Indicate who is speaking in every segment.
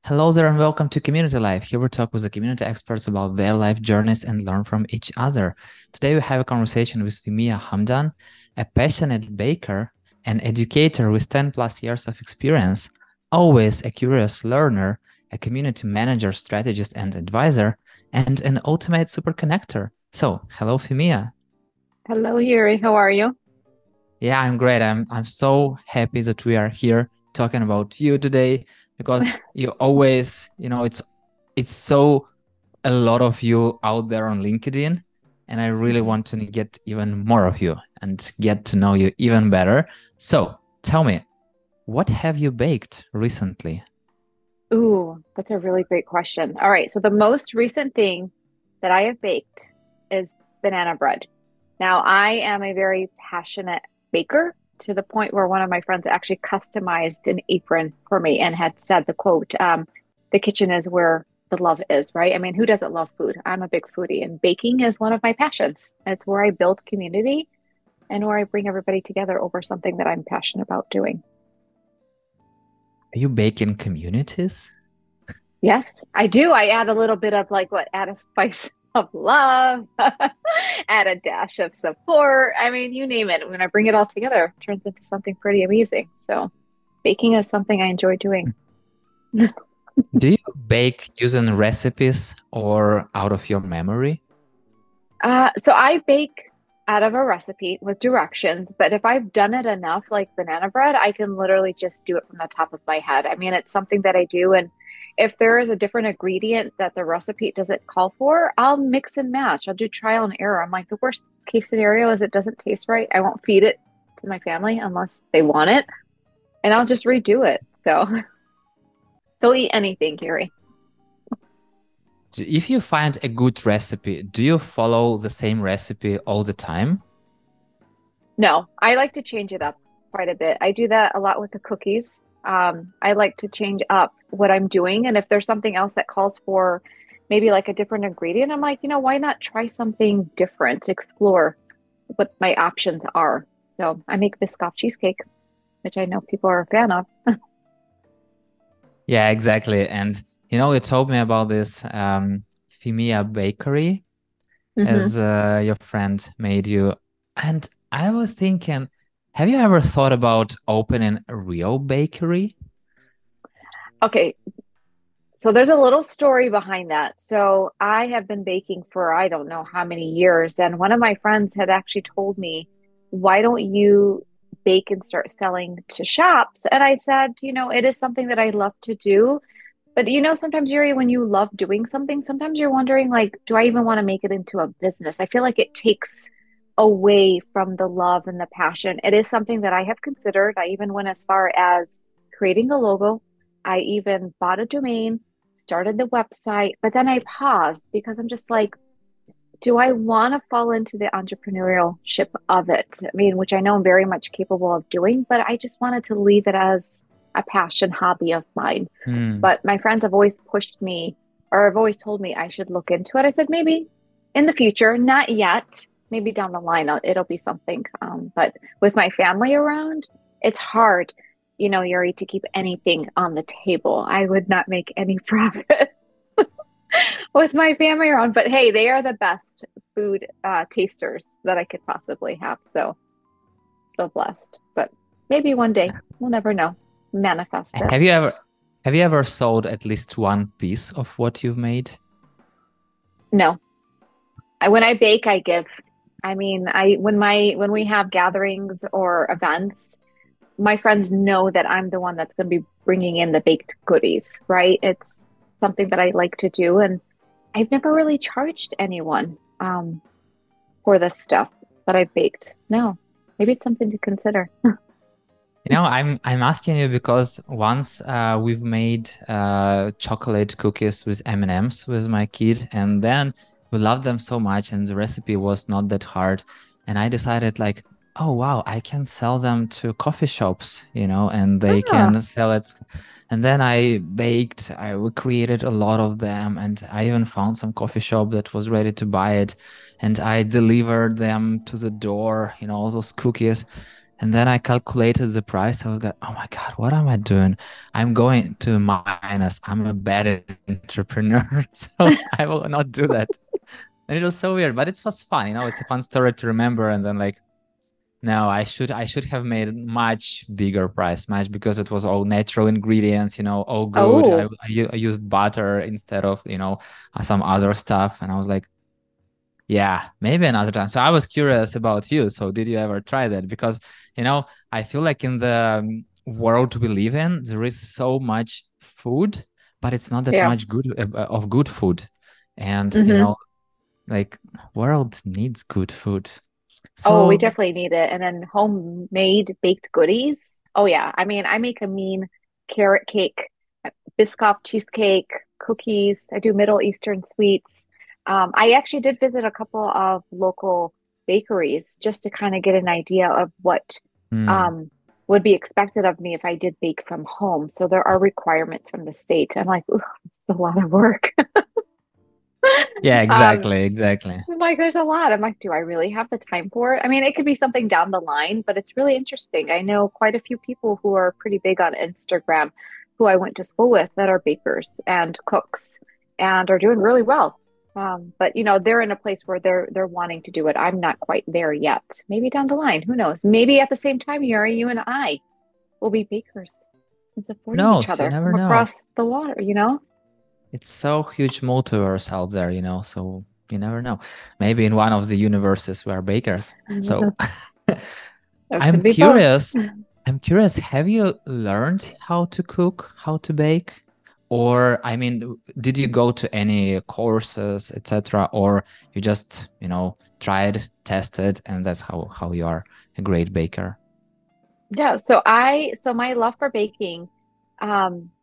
Speaker 1: Hello there and welcome to Community Life. Here we talk with the community experts about their life journeys and learn from each other. Today we have a conversation with Fihmiya Hamdan, a passionate baker, an educator with 10 plus years of experience, always a curious learner, a community manager, strategist, and advisor, and an ultimate super connector. So, hello Fihmiya.
Speaker 2: Hello, Yuri. How are you?
Speaker 1: Yeah, I'm great. I'm so happy that we are here talking about you today because you always, it's so a lot of you out there on LinkedIn, and I really
Speaker 2: Mhm.
Speaker 1: want to get even more of you and get to know you even better. So, tell me, what have you baked recently?
Speaker 2: Ooh, that's a really great question. All right, so the most recent thing that I have baked is banana bread. Now, I am a very passionate baker to the point where one of my friends actually customized an apron for me and had said the quote, the kitchen is where the love is, right? I mean, who doesn't love food? I'm a big foodie, and baking is one of my passions. It's where I build community and where I bring everybody together over something that I'm passionate about doing.
Speaker 1: Are you baking communities?
Speaker 2: Yes, I do. I add a little bit of add a spice of love, add a dash of support. I mean, you name it. When I bring it all together, it turns into something pretty amazing. So, baking is something I enjoy doing.
Speaker 1: Do you bake using recipes or out of your memory?
Speaker 2: So I bake out of a recipe with directions, but if I've done it enough, like banana bread, I can literally just do it from the top of my head. I mean, it's something that I do, and if there is a different ingredient that the recipe doesn't call for, I'll mix and match. I'll do trial and error. I'm like, the worst case scenario is it doesn't taste right. I won't feed it to my family unless they want it, and I'll just redo it. So they'll eat anything, Gary.
Speaker 1: If you find a good recipe, do you follow the same recipe all the time?
Speaker 2: No, I like to change it up quite a bit. I do that a lot with the cookies. I like to change up what I'm doing. And if there's something else that calls for maybe like a different ingredient, I'm like, why not try something different, explore what my options are. So I make Biscoff cheesecake, which I know people are a fan of.
Speaker 1: Yeah, exactly. And you told me about this Fihmiya bakery
Speaker 2: hmm
Speaker 1: as your friend made you. And I was thinking, have you ever thought about opening a real bakery?
Speaker 2: Okay, so there's a little story behind that. So I have been baking for I don't know how many years, and one of my friends had actually told me, "Why don't you bake and start selling to shops?" And I said, it is something that I love to do, but sometimes Yuri, when you love doing something, sometimes you're wondering like, do I even want to make it into a business? I feel like it takes away from the love and the passion. It is something that I have considered. I even went as far as creating a logo. I even bought a domain, started the website, but then I paused because I'm just like, do I want to fall into the entrepreneurship of it? I mean, which I know I'm very much capable of doing, but I just wanted to leave it as a passion hobby of mine.
Speaker 1: Hmm.
Speaker 2: But my friends have always pushed me, or have always told me I should look into it. I said, maybe in the future, not yet. Maybe down the line, it'll be something. But with my family around, it's hard, Yuri, to keep anything on the table. I would not make any profit with my family around. But hey, they are the best food tasters that I could possibly have. So blessed. But maybe one day, we'll never know. Manifest it.
Speaker 1: Have you ever have you ever sold at least one piece of what you've made?
Speaker 2: No, when I bake, I give. I mean, I when we have gatherings or events, my friends know that I'm the one that's going to be bringing in the baked goodies, right? It's something that I like to do, and I've never really charged anyone for this stuff that I baked. No, maybe it's something to consider.
Speaker 1: I'm asking you because once we've made chocolate cookies with M&Ms with my kid, and then we loved them so much, and the recipe was not that hard, and I decided like, oh wow, I can sell them to coffee shops, and they
Speaker 2: Ah,
Speaker 1: can sell it. And then I baked, I created a lot of them, and I even found some coffee shop that was ready to buy it, and I delivered them to the door, all those cookies. And then I calculated the price. I was like, oh my God, what am I doing? I'm going to minus. I'm a bad entrepreneur. So I will not do that. And it was so weird, but it was fun. It's a fun story to remember. And then like, no, I should have made much bigger price match because it was all natural ingredients, all good. I,
Speaker 2: Oh,
Speaker 1: I, I used butter instead of, some other stuff. And I was like, yeah, maybe another time. So I was curious about you. So did you ever try that? Because, I feel like in the world we live in, there is so much food, but it's not that
Speaker 2: yeah.
Speaker 1: much good of good food. And,
Speaker 2: Hmm.
Speaker 1: like world needs good food.
Speaker 2: Oh, we
Speaker 1: So
Speaker 2: definitely need it. And then homemade baked goodies. Oh yeah. I mean, I make a mean carrot cake, Biscoff cheesecake, cookies. I do Middle Eastern sweets. I actually did visit a couple of local bakeries just to kind of get an idea of what
Speaker 1: hmm.
Speaker 2: um, would be expected of me if I did bake from home. So there are requirements from the state. I'm like, ooh, this is a lot of work.
Speaker 1: Yeah,
Speaker 2: Um,
Speaker 1: exactly, exactly.
Speaker 2: I'm like, there's a lot. I'm like, do I really have the time for it? I mean, it could be something down the line, but it's really interesting. I know quite a few people who are pretty big on Instagram who I went to school with that are bakers and cooks and are doing really well. But they're in a place where they're wanting to do it. I'm not quite there yet. Maybe down the line, who knows? Maybe at the same time, Yuri, you and I will be bakers and
Speaker 1: Who
Speaker 2: supporting each
Speaker 1: knows? You
Speaker 2: other
Speaker 1: never
Speaker 2: from
Speaker 1: know.
Speaker 2: across the water.
Speaker 1: It's so huge multiverse out there, so you never know. Maybe in one of the universes we are bakers. So
Speaker 2: It
Speaker 1: I'm
Speaker 2: could be both.
Speaker 1: curious. I'm curious, have you learned how to cook, how to bake? Or, I mean, did you go to any courses, etc., or you just, tried, tested, and that's how you are a great baker?
Speaker 2: Yeah, so my love for baking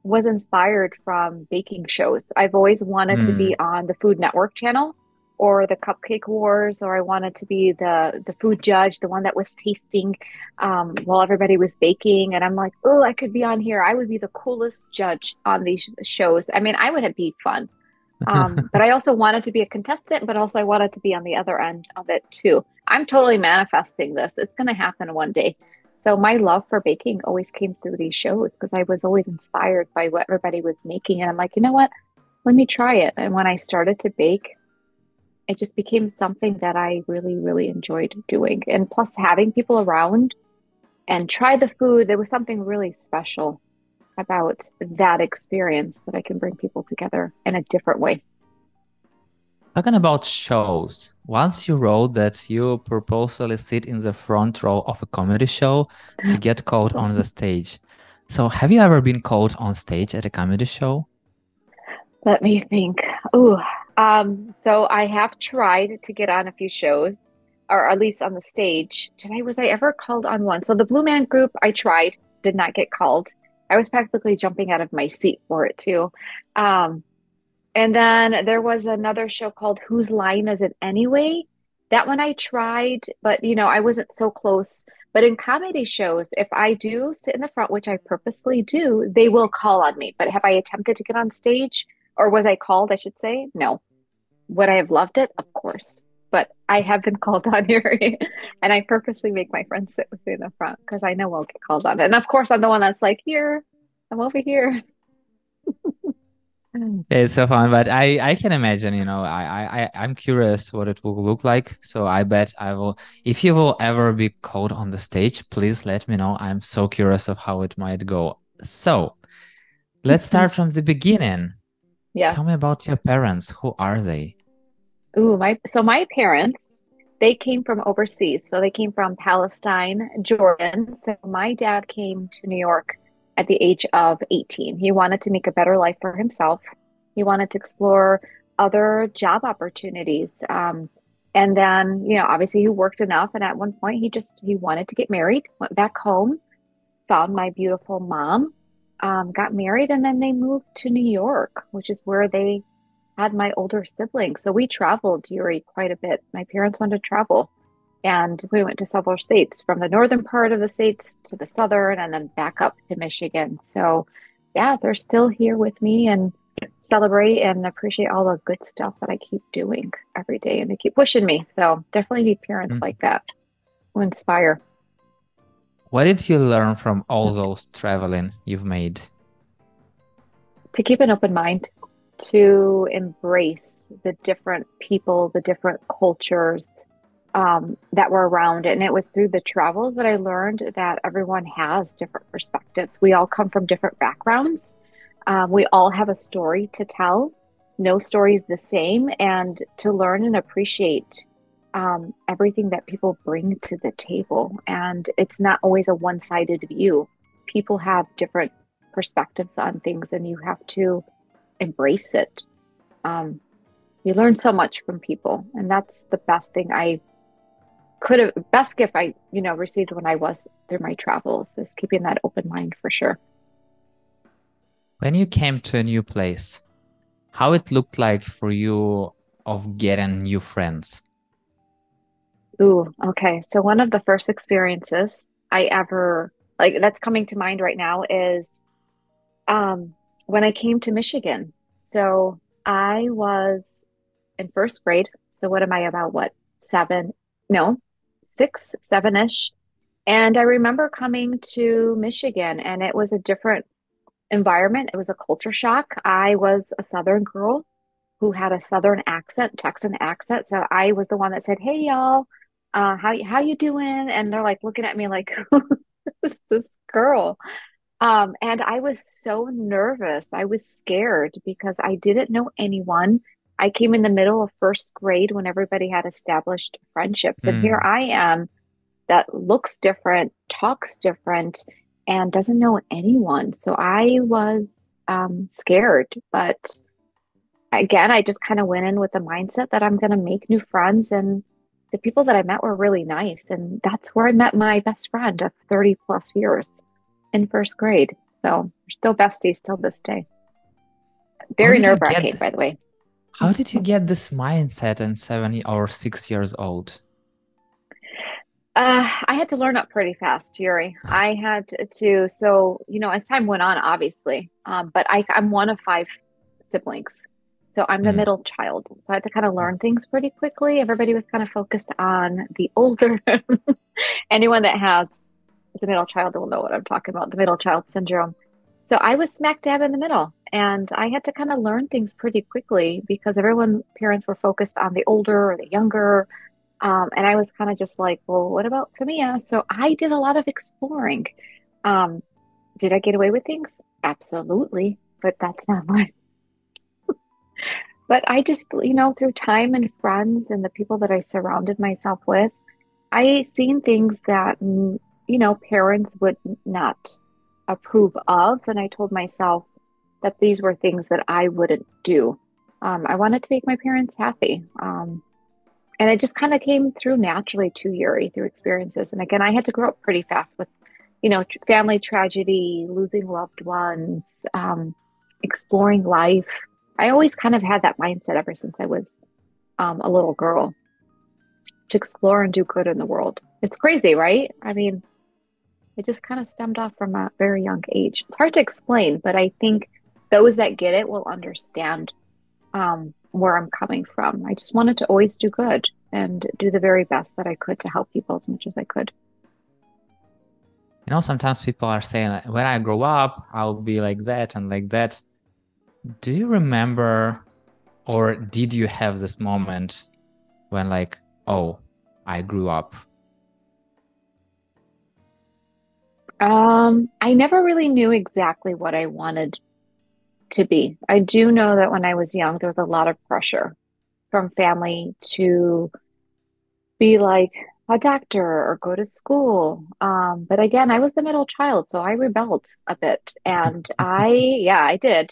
Speaker 2: was inspired from baking shows. I've always wanted to be
Speaker 1: Mm.
Speaker 2: on the Food Network channel or the Cupcake Wars, or I wanted to be the food judge, the one that was tasting while everybody was baking. And I'm like, oh, I could be on here. I would be the coolest judge on these shows. I mean, I would have be fun. But I also wanted to be a contestant, but also I wanted to be on the other end of it too. I'm totally manifesting this. It's going to happen one day. So my love for baking always came through these shows because I was always inspired by what everybody was making. And I'm like, you know what? Let me try it. And when I started to bake, it just became something that I really, really enjoyed doing. And plus, having people around and try the food, there was something really special about that experience that I can bring people together in a different way.
Speaker 1: Talking about shows, once you wrote that you purposely sit in the front row of a comedy show to get caught on the stage. So, have you ever been caught on stage at a comedy show?
Speaker 2: Let me think. Ooh, so I have tried to get on a few shows, or at least on the stage. Was I ever called on one? So the Blue Man Group, I tried, did not get called. I was practically jumping out of my seat for it too. Um, and then there was another show called Whose Line Is It Anyway? That one I tried, but I wasn't so close. But in comedy shows, if I do sit in the front, which I purposely do, they will call on me. But have I attempted to get on stage, or was I called, I should say? No. Would I have loved it? Of course. But I have been called on here, and I purposely make my friends sit with me in the front because I know I'll get called on. And of course, I'm the one that's like, here, I'm over here.
Speaker 1: It's so fun, but I can imagine, I'm curious what it will look like. So I bet I will, if you will ever be caught on the stage, please let me know. I'm so curious of how it might go. So let's start from the beginning.
Speaker 2: Yes.
Speaker 1: Tell me about your parents. Who are they?
Speaker 2: Ooh, my parents, they came from overseas. So they came from Palestine, Jordan. So my dad came to New York at the age of 18. He wanted to make a better life for himself. He wanted to explore other job opportunities. And then, obviously he worked enough. And at one point he wanted to get married, went back home, found my beautiful mom, got married, and then they moved to New York, which is where they had my older siblings. So we traveled, Yuri, quite a bit. My parents wanted to travel, and we went to several states, from the northern part of the states to the southern, and then back up to Michigan. So, yeah, they're still here with me and celebrate and appreciate all the good stuff that I keep doing every day, and they keep pushing me. So, definitely need parents like that who inspire.
Speaker 1: What did you learn from all those traveling you've made?
Speaker 2: To keep an open mind, to embrace the different people, the different cultures that were around. And it was through the travels that I learned that everyone has different perspectives. We all come from different backgrounds. We all have a story to tell. No story is the same. And to learn and appreciate everything that people bring to the table. And it's not always a one-sided view. People have different perspectives on things, and you have to embrace it. Um, you learn so much from people, and that's the best thing I could have, best gift I, received when I was through my travels is keeping that open mind for sure.
Speaker 1: When you came to a new place, how it looked like for you of getting new friends?
Speaker 2: Ooh, okay. So one of the first experiences I ever like that's coming to mind right now is when I came to Michigan. So I was in first grade. So what am I about? What, seven? No, six, seven-ish. And I remember coming to Michigan, and it was a different environment. It was a culture shock. I was a Southern girl who had a Southern accent, Texan accent. So I was the one that said, "Hey, y'all, how you doing?" And they're like looking at me like, "Who is this girl?" And I was so nervous. I was scared because I didn't know anyone. I came in the middle of first grade when everybody had established friendships. And here
Speaker 1: Hmm.
Speaker 2: I am that looks different, talks different, and doesn't know anyone. So I was scared. But again, I just kind of went in with the mindset that I'm going to make new friends. And the people that I met were really nice. And that's where I met my best friend of 30 plus years in first grade. So we're still besties till this day.
Speaker 1: How
Speaker 2: Very
Speaker 1: did you
Speaker 2: nerve-wracking,
Speaker 1: get
Speaker 2: by the way.
Speaker 1: how did you get this mindset in 7 or 6 years old?
Speaker 2: I had to learn up pretty fast, Yuri. I had to, so, as time went on, obviously, but I'm one of five siblings. So I'm the
Speaker 1: Hmm.
Speaker 2: middle child. So I had to kind of learn things pretty quickly. Everybody was kind of focused on the older. Anyone that has is a middle child will know what I'm talking about, the middle child syndrome. So I was smack dab in the middle, and I had to kind of learn things pretty quickly because parents were focused on the older or the younger. And I was kind of just like, well, what about Fihmiya? So I did a lot of exploring. Um, did I get away with things? Absolutely, but that's not my. But I just, through time and friends and the people that I surrounded myself with, I seen things that, parents would not approve of. And I told myself that these were things that I wouldn't do. I wanted to make my parents happy. And it just kind of came through naturally to Yuri through experiences. And again, I had to grow up pretty fast with, family tragedy, losing loved ones, exploring life. I always kind of had that mindset ever since I was a little girl to explore and do good in the world. It's crazy, right? I mean, it just kind of stemmed off from a very young age. It's hard to explain, but I think those that get it will understand where I'm coming from. I just wanted to always do good and do the very best that I could to help people as much as I could.
Speaker 1: Sometimes people are saying, like, when I grow up, I'll be like that and like that. Do you remember, or did you have this moment when, like, oh, I grew up?
Speaker 2: I never really knew exactly what I wanted to be. I do know that when I was young, there was a lot of pressure from family to be like a doctor or go to school. But again, I was the middle child, so I rebelled a bit. And yeah, I did.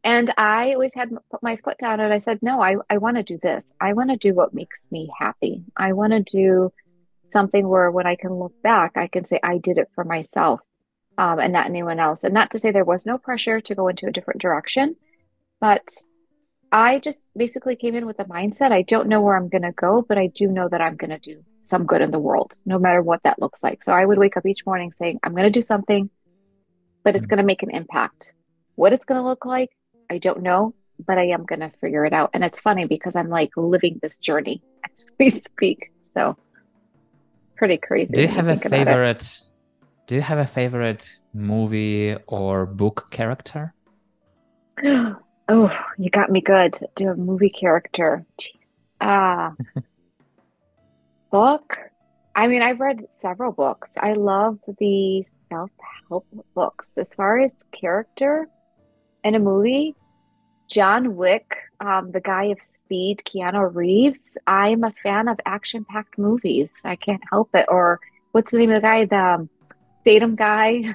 Speaker 2: And I always had put my foot down and I said, no, I want to do this. I want to do what makes me happy. I want to do something where when I can look back, I can say I did it for myself, and not anyone else. And not to say there was no pressure to go into a different direction, but I just basically came in with a mindset. I don't know where I'm going to go, but I do know that I'm going to do some good in the world, no matter what that looks like. So I would wake up each morning saying, I'm going to do something, but it's going to make an impact. What it's going to look like, I don't know, but I am going to figure it out. And it's funny because I'm like living this journey as we speak. So Pretty crazy
Speaker 1: Do you
Speaker 2: when you
Speaker 1: have a
Speaker 2: think about it.
Speaker 1: favorite, do you have a favorite movie or book character?
Speaker 2: Oh, you got me good. Do a movie character. Jeez. Ah, book. I mean, I've read several books. I love the self-help books. As far as character in a movie, John Wick, the guy of Speed, Keanu Reeves. I'm a fan of action-packed movies. I can't help it. Or what's the name of the guy? The Statham guy,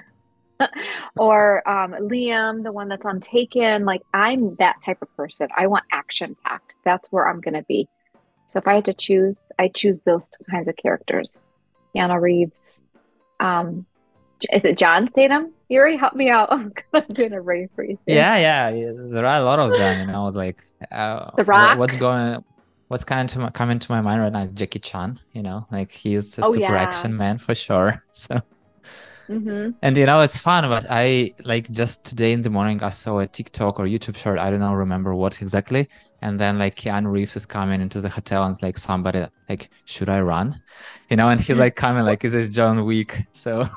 Speaker 2: or Liam, the one that's on Taken. Like I'm that type of person. I want action-packed. That's where I'm gonna be. So if I had to choose, I choose those two kinds of characters. Keanu Reeves. Um, is it John Statham? Yuri, help me out. I'm doing a brain freeze here.
Speaker 1: Yeah, there are a lot of them, like
Speaker 2: The Rock.
Speaker 1: what's kind of coming to my mind right now is Jackie Chan, like he's a
Speaker 2: Oh
Speaker 1: super
Speaker 2: yeah.
Speaker 1: action man for sure. So,
Speaker 2: Mm-hmm.
Speaker 1: and it's fun, but I like just today in the morning I saw a TikTok or YouTube short, I don't know, remember what exactly. And then like Keanu Reeves is coming into the hotel and it's like somebody like, should I run? And he's like coming like, is this John Wick? So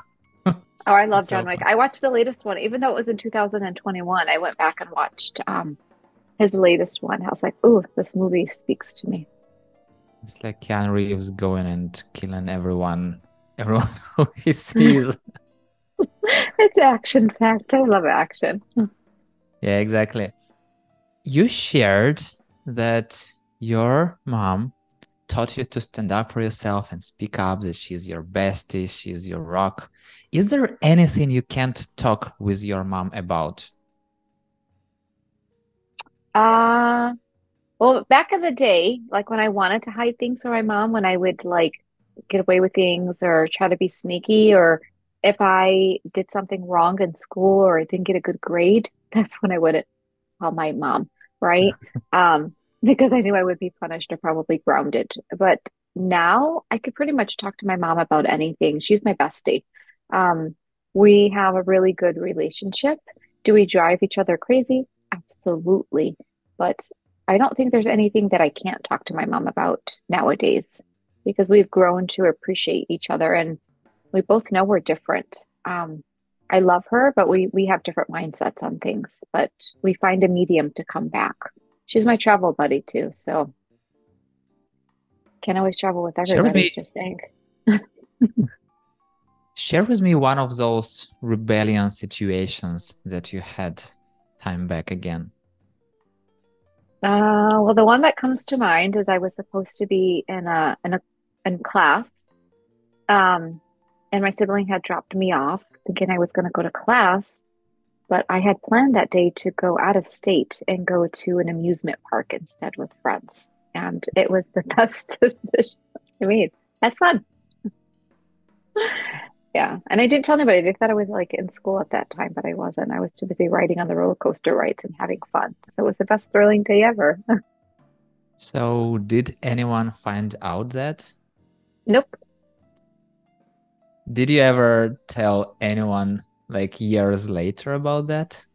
Speaker 2: Oh, I love
Speaker 1: it's
Speaker 2: John
Speaker 1: so
Speaker 2: Wick.
Speaker 1: fun.
Speaker 2: I watched the latest one, even though it was in 2021. I went back and watched his latest one. I was like, "Ooh, this movie speaks to me."
Speaker 1: It's like Keanu Reeves going and killing everyone who he sees.
Speaker 2: It's action packed. I love action.
Speaker 1: Yeah, exactly. You shared that your mom taught you to stand up for yourself and speak up, that she's your bestie, she's your rock. Is there anything you can't talk with your mom about?
Speaker 2: Uh, well, back in the day, like when I wanted to hide things from my mom, when I would like get away with things or try to be sneaky, or if I did something wrong in school or I didn't get a good grade, that's when I would tell my mom, right? Because I knew I would be punished or probably grounded. But now I could pretty much talk to my mom about anything. She's my bestie. Um, we have a really good relationship. Do we drive each other crazy? Absolutely. But I don't think there's anything that I can't talk to my mom about nowadays because we've grown to appreciate each other and we both know we're different. I love her, but we have different mindsets on things, but we find a medium to come back. She's my travel buddy too, so can't always travel with
Speaker 1: Share with
Speaker 2: everybody,
Speaker 1: me,
Speaker 2: just saying.
Speaker 1: share with me one of those rebellion situations that you had time back again.
Speaker 2: Well, the one that comes to mind is I was supposed to be in class, um, and my sibling had dropped me off, thinking I was going to go to class, but I had planned that day to go out of state and go to an amusement park instead with friends, and it was the best decision I made. Had fun. Yeah, and I didn't tell anybody. They thought I was like in school at that time, but I wasn't. I was too busy riding on the roller coaster rides and having fun. So it was the best thrilling day ever.
Speaker 1: So, did anyone find out that?
Speaker 2: Nope.
Speaker 1: Did you ever tell anyone like years later about that?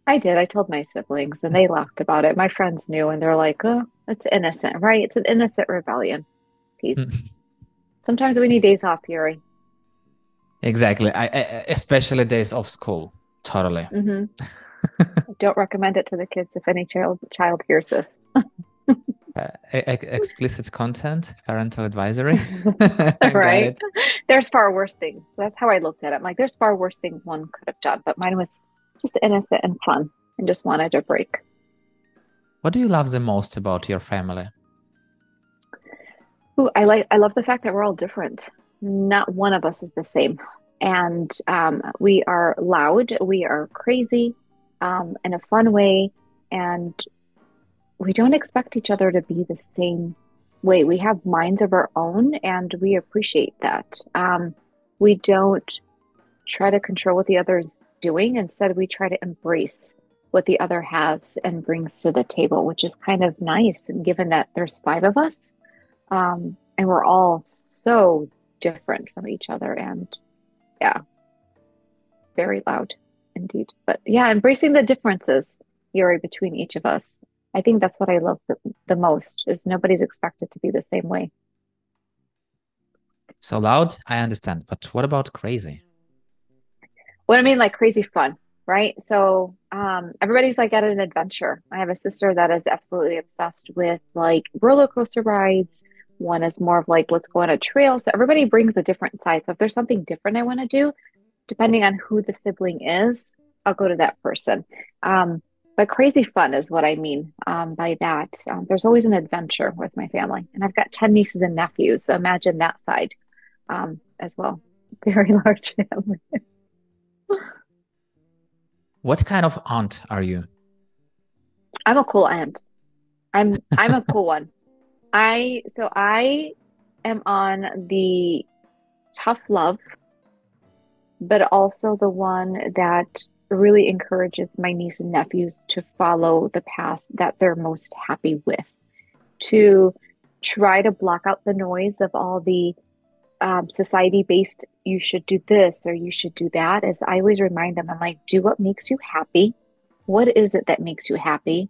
Speaker 2: I did. I told my siblings and they laughed about it. My friends knew and they're like, oh, it's innocent, right? It's an innocent rebellion piece. Sometimes we need days off, Yuri.
Speaker 1: Exactly. Especially days off school. Totally.
Speaker 2: Hmm. I don't recommend it to the kids if any child hears this.
Speaker 1: Explicit content, parental advisory. Got
Speaker 2: Right?
Speaker 1: it.
Speaker 2: There's far worse things. That's how I looked at it. I'm like, there's far worse things one could have done, but mine was just innocent and fun and just wanted a break.
Speaker 1: What do you love the most about your family?
Speaker 2: Ooh, I love the fact that we're all different. Not one of us is the same. And we are loud, we are crazy, in a fun way, and we don't expect each other to be the same way. We have minds of our own, and we appreciate that. We don't try to control what the other is doing. Instead, we try to embrace what the other has and brings to the table, which is kind of nice. And given that there's five of us, and we're all so different from each other, and yeah, very loud indeed. But yeah, embracing the differences, Yuri, between each of us. I think that's what I love the most is nobody's expected to be the same way.
Speaker 1: So loud, I understand, but what about crazy?
Speaker 2: What I mean, like crazy fun, right? So, everybody's like at an adventure. I have a sister that is absolutely obsessed with like roller coaster rides. One is more of like, let's go on a trail. So everybody brings a different side. So if there's something different I want to do, depending on who the sibling is, I'll go to that person. But crazy fun is what I mean by that. There's always an adventure with my family, and I've got 10 nieces and nephews. So imagine that side as well. Very large family.
Speaker 1: What kind of aunt are you?
Speaker 2: I'm a cool aunt. I'm a cool one. I am on the tough love, but also the one that really encourages my niece and nephews to follow the path that they're most happy with, to try to block out the noise of all the society-based, you should do this or you should do that. As I always remind them, I'm like, do what makes you happy. What is it that makes you happy?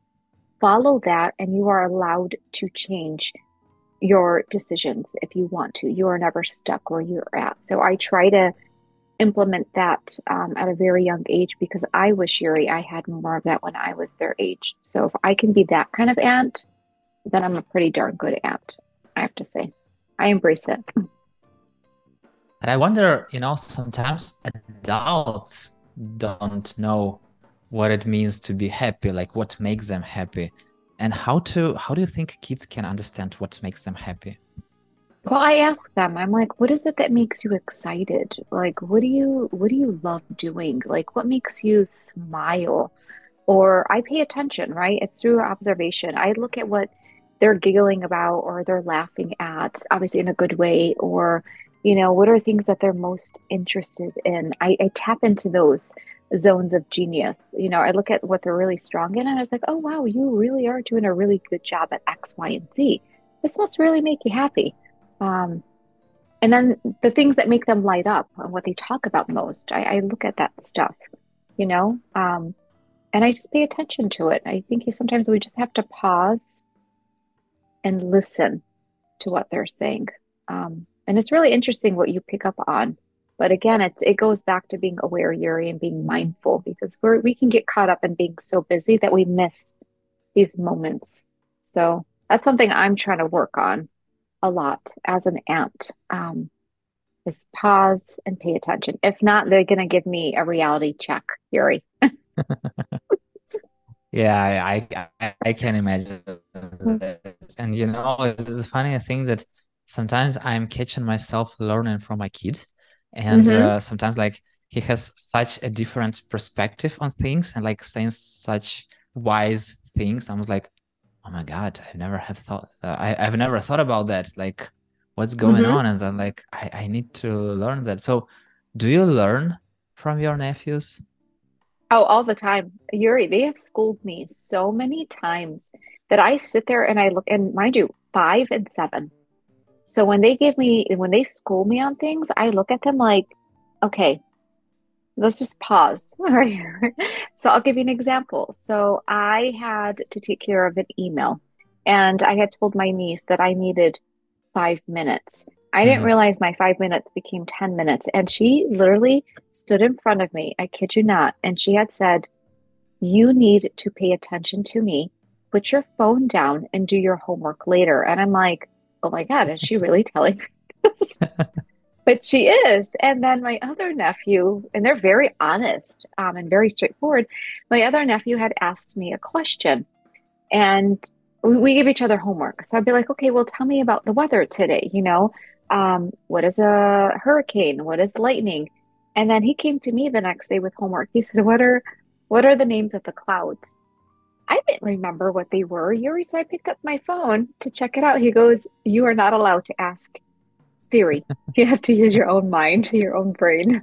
Speaker 2: Follow that, and you are allowed to change your decisions if you want to. You are never stuck where you're at. So I try to implement that at a very young age because I wish, Yuri, I had more of that when I was their age. So if I can be that kind of aunt, then I'm a pretty darn good aunt, I have to say. I embrace it.
Speaker 1: And I wonder, sometimes adults don't know what it means to be happy, like what makes them happy. And how do you think kids can understand what makes them happy?
Speaker 2: Well, I ask them, I'm like, what is it that makes you excited? Like, what do you love doing? Like, what makes you smile? Or I pay attention, right? It's through observation. I look at what they're giggling about or they're laughing at, obviously in a good way, or, what are things that they're most interested in? I tap into those zones of genius. I look at what they're really strong in, and I was like, oh, wow, you really are doing a really good job at X, Y, and Z. This must really make you happy. Um, and then the things that make them light up and what they talk about most, I look at that stuff, you know? And I just pay attention to it. I think sometimes we just have to pause and listen to what they're saying. And it's really interesting what you pick up on. But again, it goes back to being aware, Yuri, and being mindful because we can get caught up in being so busy that we miss these moments. So that's something I'm trying to work on a lot as an aunt. Is pause and pay attention. If not, they're gonna give me a reality check, Yuri.
Speaker 1: Yeah, I can imagine that. And it's a funny thing that sometimes I'm catching myself learning from my kid, and
Speaker 2: Mm-hmm.
Speaker 1: sometimes like he has such a different perspective on things and like saying such wise things. I was like, oh my God, I've never thought about that. Like, what's going
Speaker 2: Mm-hmm.
Speaker 1: on? And then like I need to learn that. So, do you learn from your nephews?
Speaker 2: Oh, all the time. Yuri, they have schooled me so many times that I sit there and I look, and mind you, 5 and 7. So when they school me on things, I look at them like, okay, let's just pause. All right. So I'll give you an example. So I had to take care of an email, and I had told my niece that I needed 5 minutes. I didn't
Speaker 1: Mhm.
Speaker 2: realize my 5 minutes became 10 minutes. And she literally stood in front of me. I kid you not. And she had said, you need to pay attention to me, put your phone down, and do your homework later. And I'm like, oh my God, is she really telling me this? But she is. And then my other nephew, and they're very honest and very straightforward. My other nephew had asked me a question, and we give each other homework. So I'd be like, okay, well, tell me about the weather today. What is a hurricane? What is lightning? And then he came to me the next day with homework. He said, what are the names of the clouds? I didn't remember what they were, Yuri, so I picked up my phone to check it out. He goes, you are not allowed to ask Siri. You have to use your own mind, your own brain.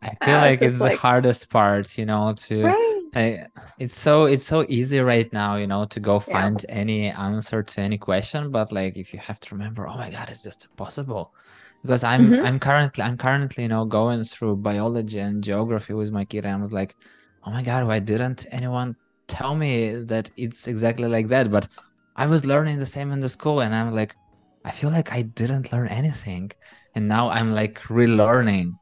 Speaker 1: I feel
Speaker 2: I was
Speaker 1: like
Speaker 2: just
Speaker 1: it's the
Speaker 2: like,
Speaker 1: hardest part,
Speaker 2: right.
Speaker 1: I, it's so easy right now, to go
Speaker 2: Yeah.
Speaker 1: find any answer to any question, but like if you have to remember, oh my God, it's just impossible. Because
Speaker 2: Hmm.
Speaker 1: I'm currently, going through biology and geography with my kid, and I was like, oh my God, why didn't anyone tell me that it's exactly like that? But I was learning the same in the school, and I'm like, I feel like I didn't learn anything, and now I'm like relearning.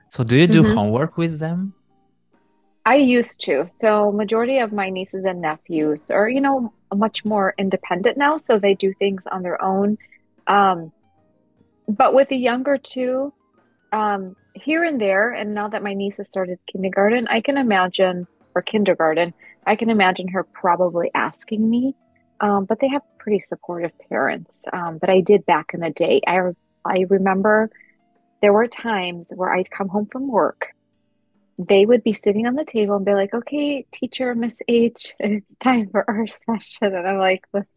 Speaker 1: So do you do
Speaker 2: Hmm.
Speaker 1: homework with them?
Speaker 2: I used to. So majority of my nieces and nephews are, much more independent now, so they do things on their own. Um, but with the younger two, here and there, and now that my niece has started kindergarten, I can imagine, or kindergarten, I can imagine her probably asking me. But they have pretty supportive parents. But I did back in the day. I remember there were times where I'd come home from work. They would be sitting on the table and be like, "Okay, teacher, Miss H, it's time for our session." And I'm like, "Listen,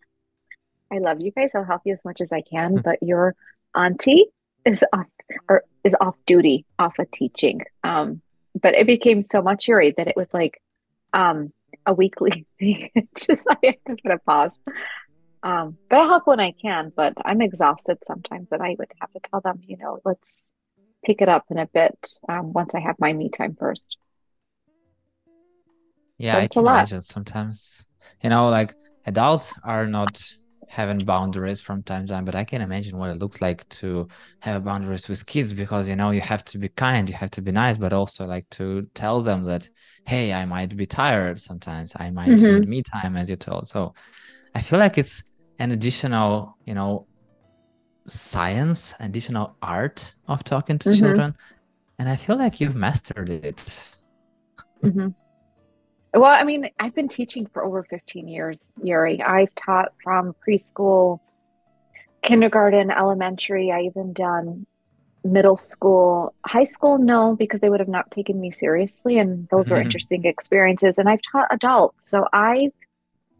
Speaker 2: I love you guys. I'll help you as much as I can, but your auntie is off or is off duty, off of teaching." But it became so much Yuri that it was like um a weekly thing. It's just I have to put a pause. But I'll help when I can, but I'm exhausted sometimes that I would have to tell them, let's pick it up in a bit, once I have my me time first.
Speaker 1: Yeah,
Speaker 2: But
Speaker 1: I
Speaker 2: it's a
Speaker 1: can
Speaker 2: lot.
Speaker 1: imagine sometimes, like adults are not having boundaries from time to time, but I can imagine what it looks like to have boundaries with kids because, you have to be kind, you have to be nice, but also like to tell them that, hey, I might be tired sometimes, I might need
Speaker 2: Hmm.
Speaker 1: me time, as you told. So I feel like it's an additional, science, additional art of talking to
Speaker 2: Hmm.
Speaker 1: children. And I feel like you've mastered it.
Speaker 2: Hmm. Well, I mean, I've been teaching for over 15 years, Yuri. I've taught from preschool, kindergarten, elementary. I even done middle school, high school, no, because they would have not taken me seriously. And those were interesting experiences. And I've taught adults. So I've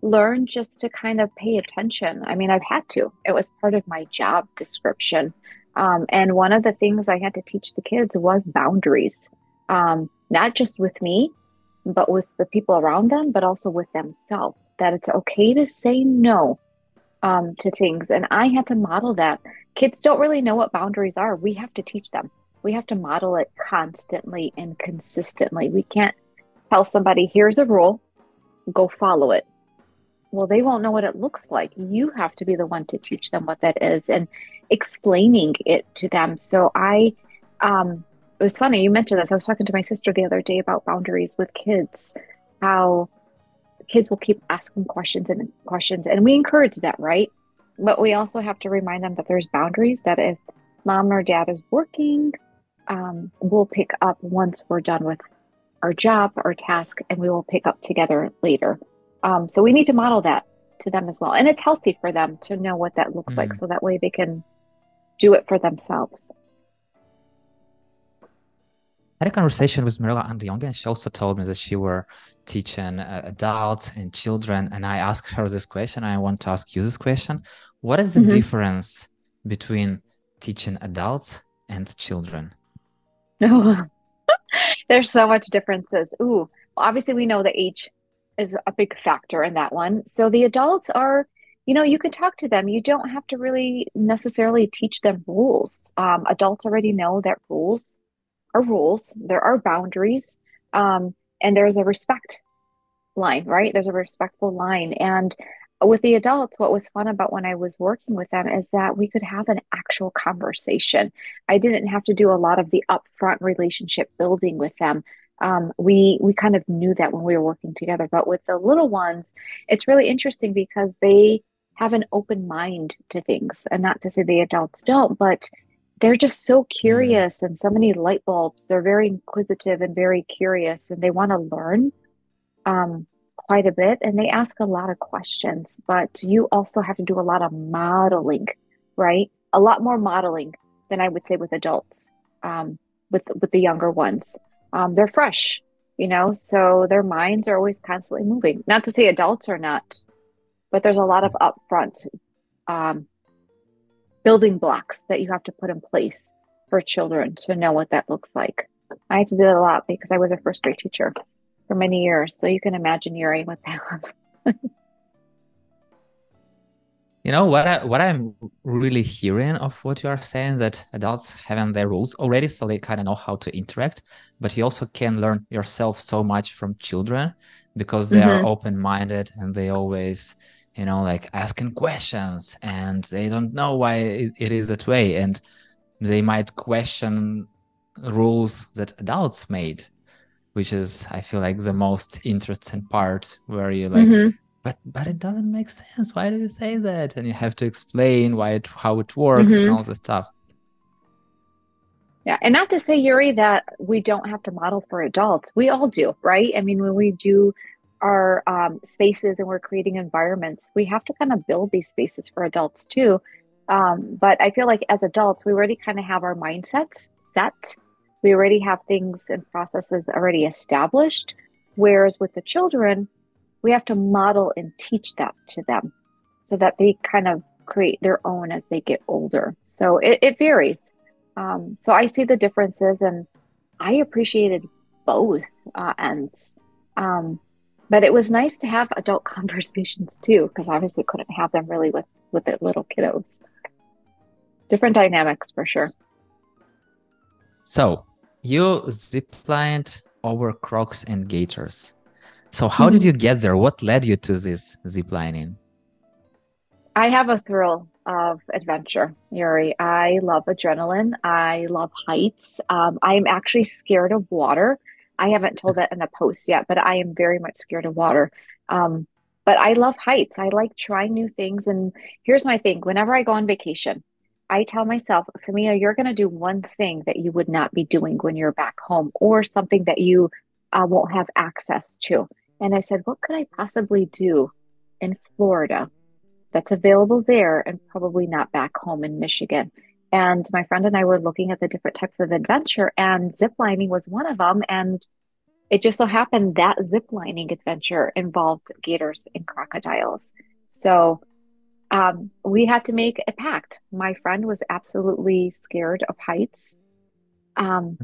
Speaker 2: learned just to kind of pay attention. I mean, I've had to, it was part of my job description. And one of the things I had to teach the kids was boundaries, not just with me, but with the people around them, but also with themselves, that it's okay to say no, to things. And I had to model that. Kids don't really know what boundaries are. We have to teach them. We have to model it constantly and consistently. We can't tell somebody, here's a rule, go follow it. Well, they won't know what it looks like. You have to be the one to teach them what that is and explaining it to them. It was funny you mentioned this. I was talking to my sister the other day about boundaries with kids, how kids will keep asking questions and questions, and we encourage that, right? But we also have to remind them that there's boundaries, that if mom or dad is working, we'll pick up once we're done with our job or task, and we will pick up together later. So we need to model that to them as well. And it's healthy for them to know what that looks like
Speaker 1: Hmm.
Speaker 2: so that way they can do it for themselves.
Speaker 1: I had a conversation with Marilla and Young, and she also told me that she were teaching adults and children. And I asked her this question. I want to ask you this question. What is the
Speaker 2: Hmm.
Speaker 1: difference between teaching adults and children?
Speaker 2: There's so much differences. Ooh, well, obviously we know the age is a big factor in that one. So the adults are, you can talk to them. You don't have to really necessarily teach them rules. Adults already know that rules are rules. There are boundaries, and there's a respect line, right? There's a respectful line. And with the adults, what was fun about when I was working with them is that we could have an actual conversation. I didn't have to do a lot of the upfront relationship building with them. We kind of knew that when we were working together. But with the little ones, it's really interesting because they have an open mind to things. And not to say the adults don't, but they're just so
Speaker 1: Mm,
Speaker 2: curious and so many light bulbs. They're very inquisitive and very curious, and they want to learn, um, quite a bit, and they ask a lot of questions, but you also have to do a lot of modeling, right? A lot more modeling than I would say with adults, with the younger ones. They're fresh, so their minds are always constantly moving. Not to say adults are not, but there's a lot of upfront, um, building blocks that you have to put in place for children to know what that looks like. I had to do that a lot because I was a first grade teacher for many years. So you can imagine, Yuri, what that was.
Speaker 1: what I'm really hearing of what you are saying, that adults having their rules already, so they kind of know how to interact, but you also can learn yourself so much from children because they are
Speaker 2: Hmm.
Speaker 1: open-minded and they always, like asking questions, and they don't know why it is that way. And they might question rules that adults made, which is, I feel like, the most interesting part, where you like,
Speaker 2: Hmm.
Speaker 1: but it doesn't make sense. Why do you say that? And you have to explain how it works and
Speaker 2: Hmm.
Speaker 1: all the stuff.
Speaker 2: Yeah. And not to say, Yuri, that we don't have to model for adults. We all do, right? I mean, when we do our spaces and we're creating environments, we have to kind of build these spaces for adults too. But I feel like as adults, we already kind of have our mindsets set. We already have things and processes already established. Whereas with the children, we have to model and teach that to them so that they kind of create their own as they get older. So it varies. So I see the differences and I appreciated both ends. Um, but it was nice to have adult conversations too, because obviously couldn't have them really with the little kiddos. Different dynamics for sure.
Speaker 1: So you ziplined over crocs and gators. So how did
Speaker 2: Mhm.
Speaker 1: you get there? What led you to this ziplining?
Speaker 2: I have a thrill of adventure, Yuri. I love adrenaline. I love heights. I'm actually scared of water. I haven't told that in a post yet, but I am very much scared of water. Um, but I love heights. I like trying new things. And here's my thing. Whenever I go on vacation, I tell myself, Fihmiya, you're going to do one thing that you would not be doing when you're back home, or something that you won't have access to. And I said, what could I possibly do in Florida that's available there and probably not back home in Michigan? And my friend and I were looking at the different types of adventure, and zip lining was one of them. And it just so happened that zip lining adventure involved gators and crocodiles. So we had to make a pact. My friend was absolutely scared of heights. Um,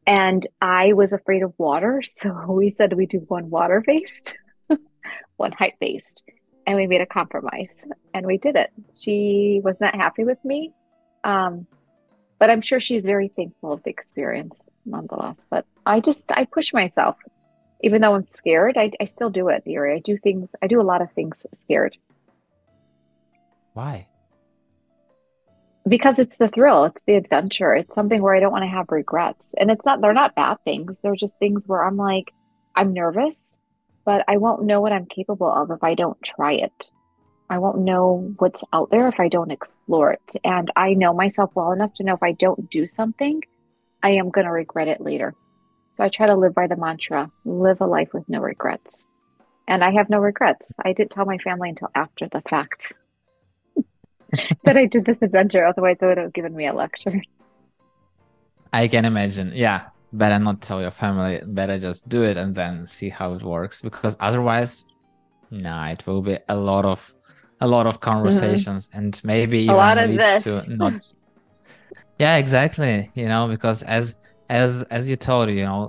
Speaker 2: and I was afraid of water. So we said we do one water based, one height based. And we made a compromise and we did it. She was not happy with me. Um, but I'm sure she's very thankful of the experience nonetheless. But I push myself. Even though I'm scared, I still do it, Yuri. I do a lot of things scared
Speaker 1: Why?
Speaker 2: because it's the thrill, it's the adventure. It's something where I don't want to have regrets. And they're not bad things. They're just things where I'm like, I'm nervous, but I won't know what I'm capable of if I don't try it. I won't know what's out there if I don't explore it. And I know myself well enough to know if I don't do something, I am going to regret it later. So I try to live by the mantra, live a life with no regrets. And I have no regrets. I didn't tell my family until after the fact that I did this adventure. Otherwise, they would have given me a lecture.
Speaker 1: I can imagine. Yeah. Better not tell your family. Better just do it and then see how it works. Because otherwise, nah, it will be a lot of
Speaker 2: Hmm.
Speaker 1: conversations, and maybe
Speaker 2: A lot
Speaker 1: even
Speaker 2: of
Speaker 1: lead to
Speaker 2: this.
Speaker 1: not. Yeah, exactly. Because as you told,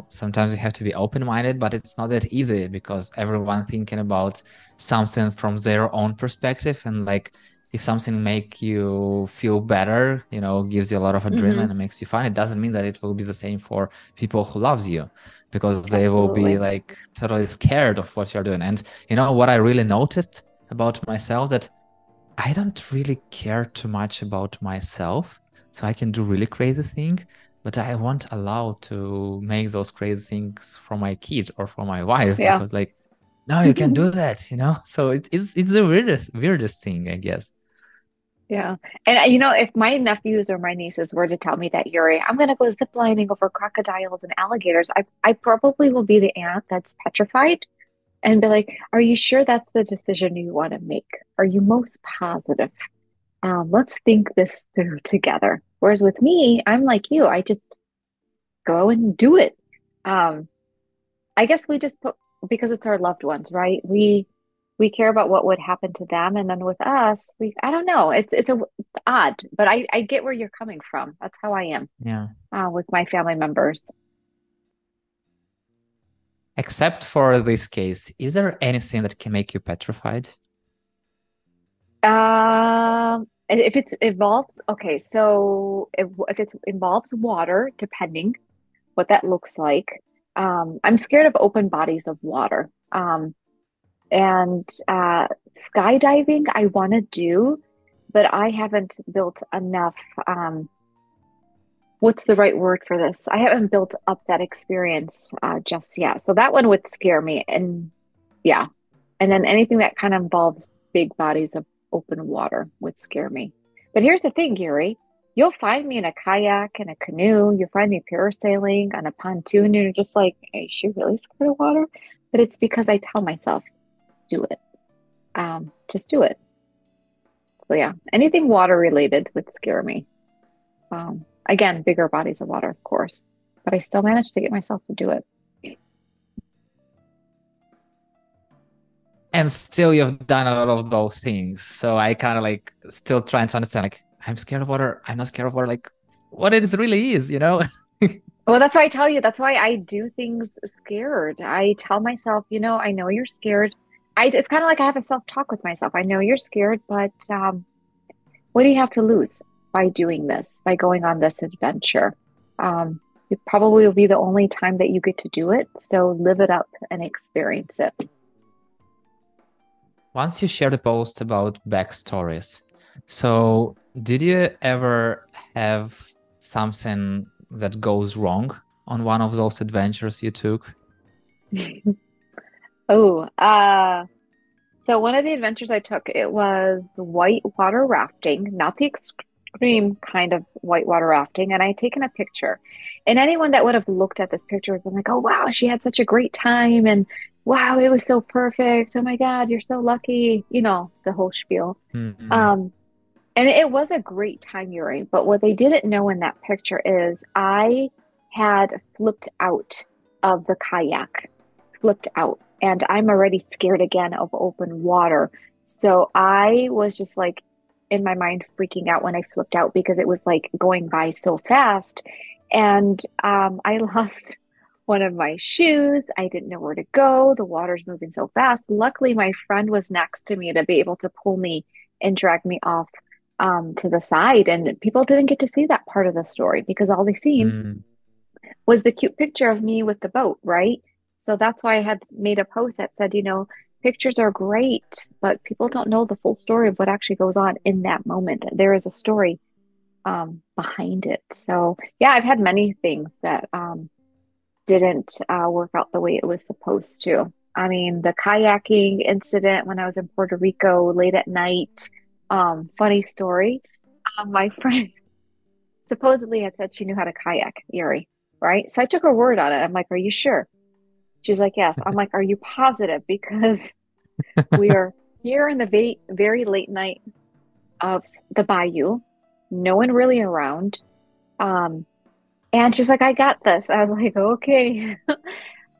Speaker 1: sometimes you have to be open-minded, but it's not that easy because everyone thinking about something from their own perspective, and like if something make you feel better, gives you a lot of adrenaline
Speaker 2: Hmm.
Speaker 1: and makes you fun, it doesn't mean that it will be the same for people who loves you, because they will be
Speaker 2: Absolutely.
Speaker 1: like totally scared of what you're doing. And what I really noticed about myself, that I don't really care too much about myself, so I can do really crazy thing, but I won't allow to make those crazy things for my kid or for my wife,
Speaker 2: Yeah.
Speaker 1: because like, no, you can do that. So it's the weirdest thing, I guess.
Speaker 2: Yeah. And if my nephews or my nieces were to tell me that, Yuri, I'm gonna go ziplining over crocodiles and alligators, I probably will be the aunt that's petrified and be like, are you sure that's the decision you want to make? Are you most positive? Let's think this through together. Whereas with me, I'm like you, I just go and do it. Um, I guess we just put because it's our loved ones, right? We care about what would happen to them, and then with us, I don't know. It's odd, but I get where you're coming from. That's how I am
Speaker 1: Yeah.
Speaker 2: with my family members.
Speaker 1: Except for this case, is there anything that can make you petrified?
Speaker 2: If it involves, okay, so if it involves water, depending what that looks like, I'm scared of open bodies of water. And skydiving, I want to do, but I haven't built enough. What's the right word for this? I haven't built up that experience just yet. So that one would scare me. And yeah. And then anything that kind of involves big bodies of open water would scare me. But here's the thing, Gary. You'll find me in a kayak and a canoe. You'll find me parasailing on a pontoon. And you're just like, is she really scared of water? But it's because I tell myself, do it. Just do it. So yeah, anything water related would scare me. Again, bigger bodies of water, of course, but I still managed to get myself to do it.
Speaker 1: And still you've done a lot of those things. So I kind of like still trying to understand, like, I'm scared of water. I'm not scared of water. Like what it really is, you know?
Speaker 2: Well, that's why I tell you, that's why I do things scared. I tell myself, I know you're scared. It's kind of like I have a self-talk with myself. I know you're scared, but what do you have to lose by doing this, by going on this adventure? It probably will be the only time that you get to do it. So live it up and experience it.
Speaker 1: Once you shared a post about backstories, so did you ever have something that goes wrong on one of those adventures you took?
Speaker 2: Oh, so one of the adventures I took, it was whitewater rafting, not the extreme kind of whitewater rafting. And I had taken a picture. And anyone that would have looked at this picture would have been like, oh, wow, she had such a great time. And wow, it was so perfect. Oh my God, you're so lucky. The whole spiel.
Speaker 1: Mm-hmm.
Speaker 2: Um, and it was a great time, Yuri. But what they didn't know in that picture is I had flipped out of the kayak, flipped out, and I'm already scared again of open water. So I was just like in my mind freaking out when I flipped out because it was like going by so fast. And I lost one of my shoes. I didn't know where to go. The water's moving so fast. Luckily, my friend was next to me to be able to pull me and drag me off to the side. And people didn't get to see that part of the story because all they seen
Speaker 1: Mm.
Speaker 2: was the cute picture of me with the boat, right? So that's why I had made a post that said, pictures are great, but people don't know the full story of what actually goes on in that moment. There is a story behind it. So yeah, I've had many things that didn't work out the way it was supposed to. I mean, the kayaking incident when I was in Puerto Rico late at night, funny story. My friend supposedly had said she knew how to kayak, Yuri, right? So I took her word on it. I'm like, are you sure? She's like, yes. I'm like, are you positive? Because we are here in the very late night of the bayou, no one really around. Um, and she's like, I got this. I was like, okay.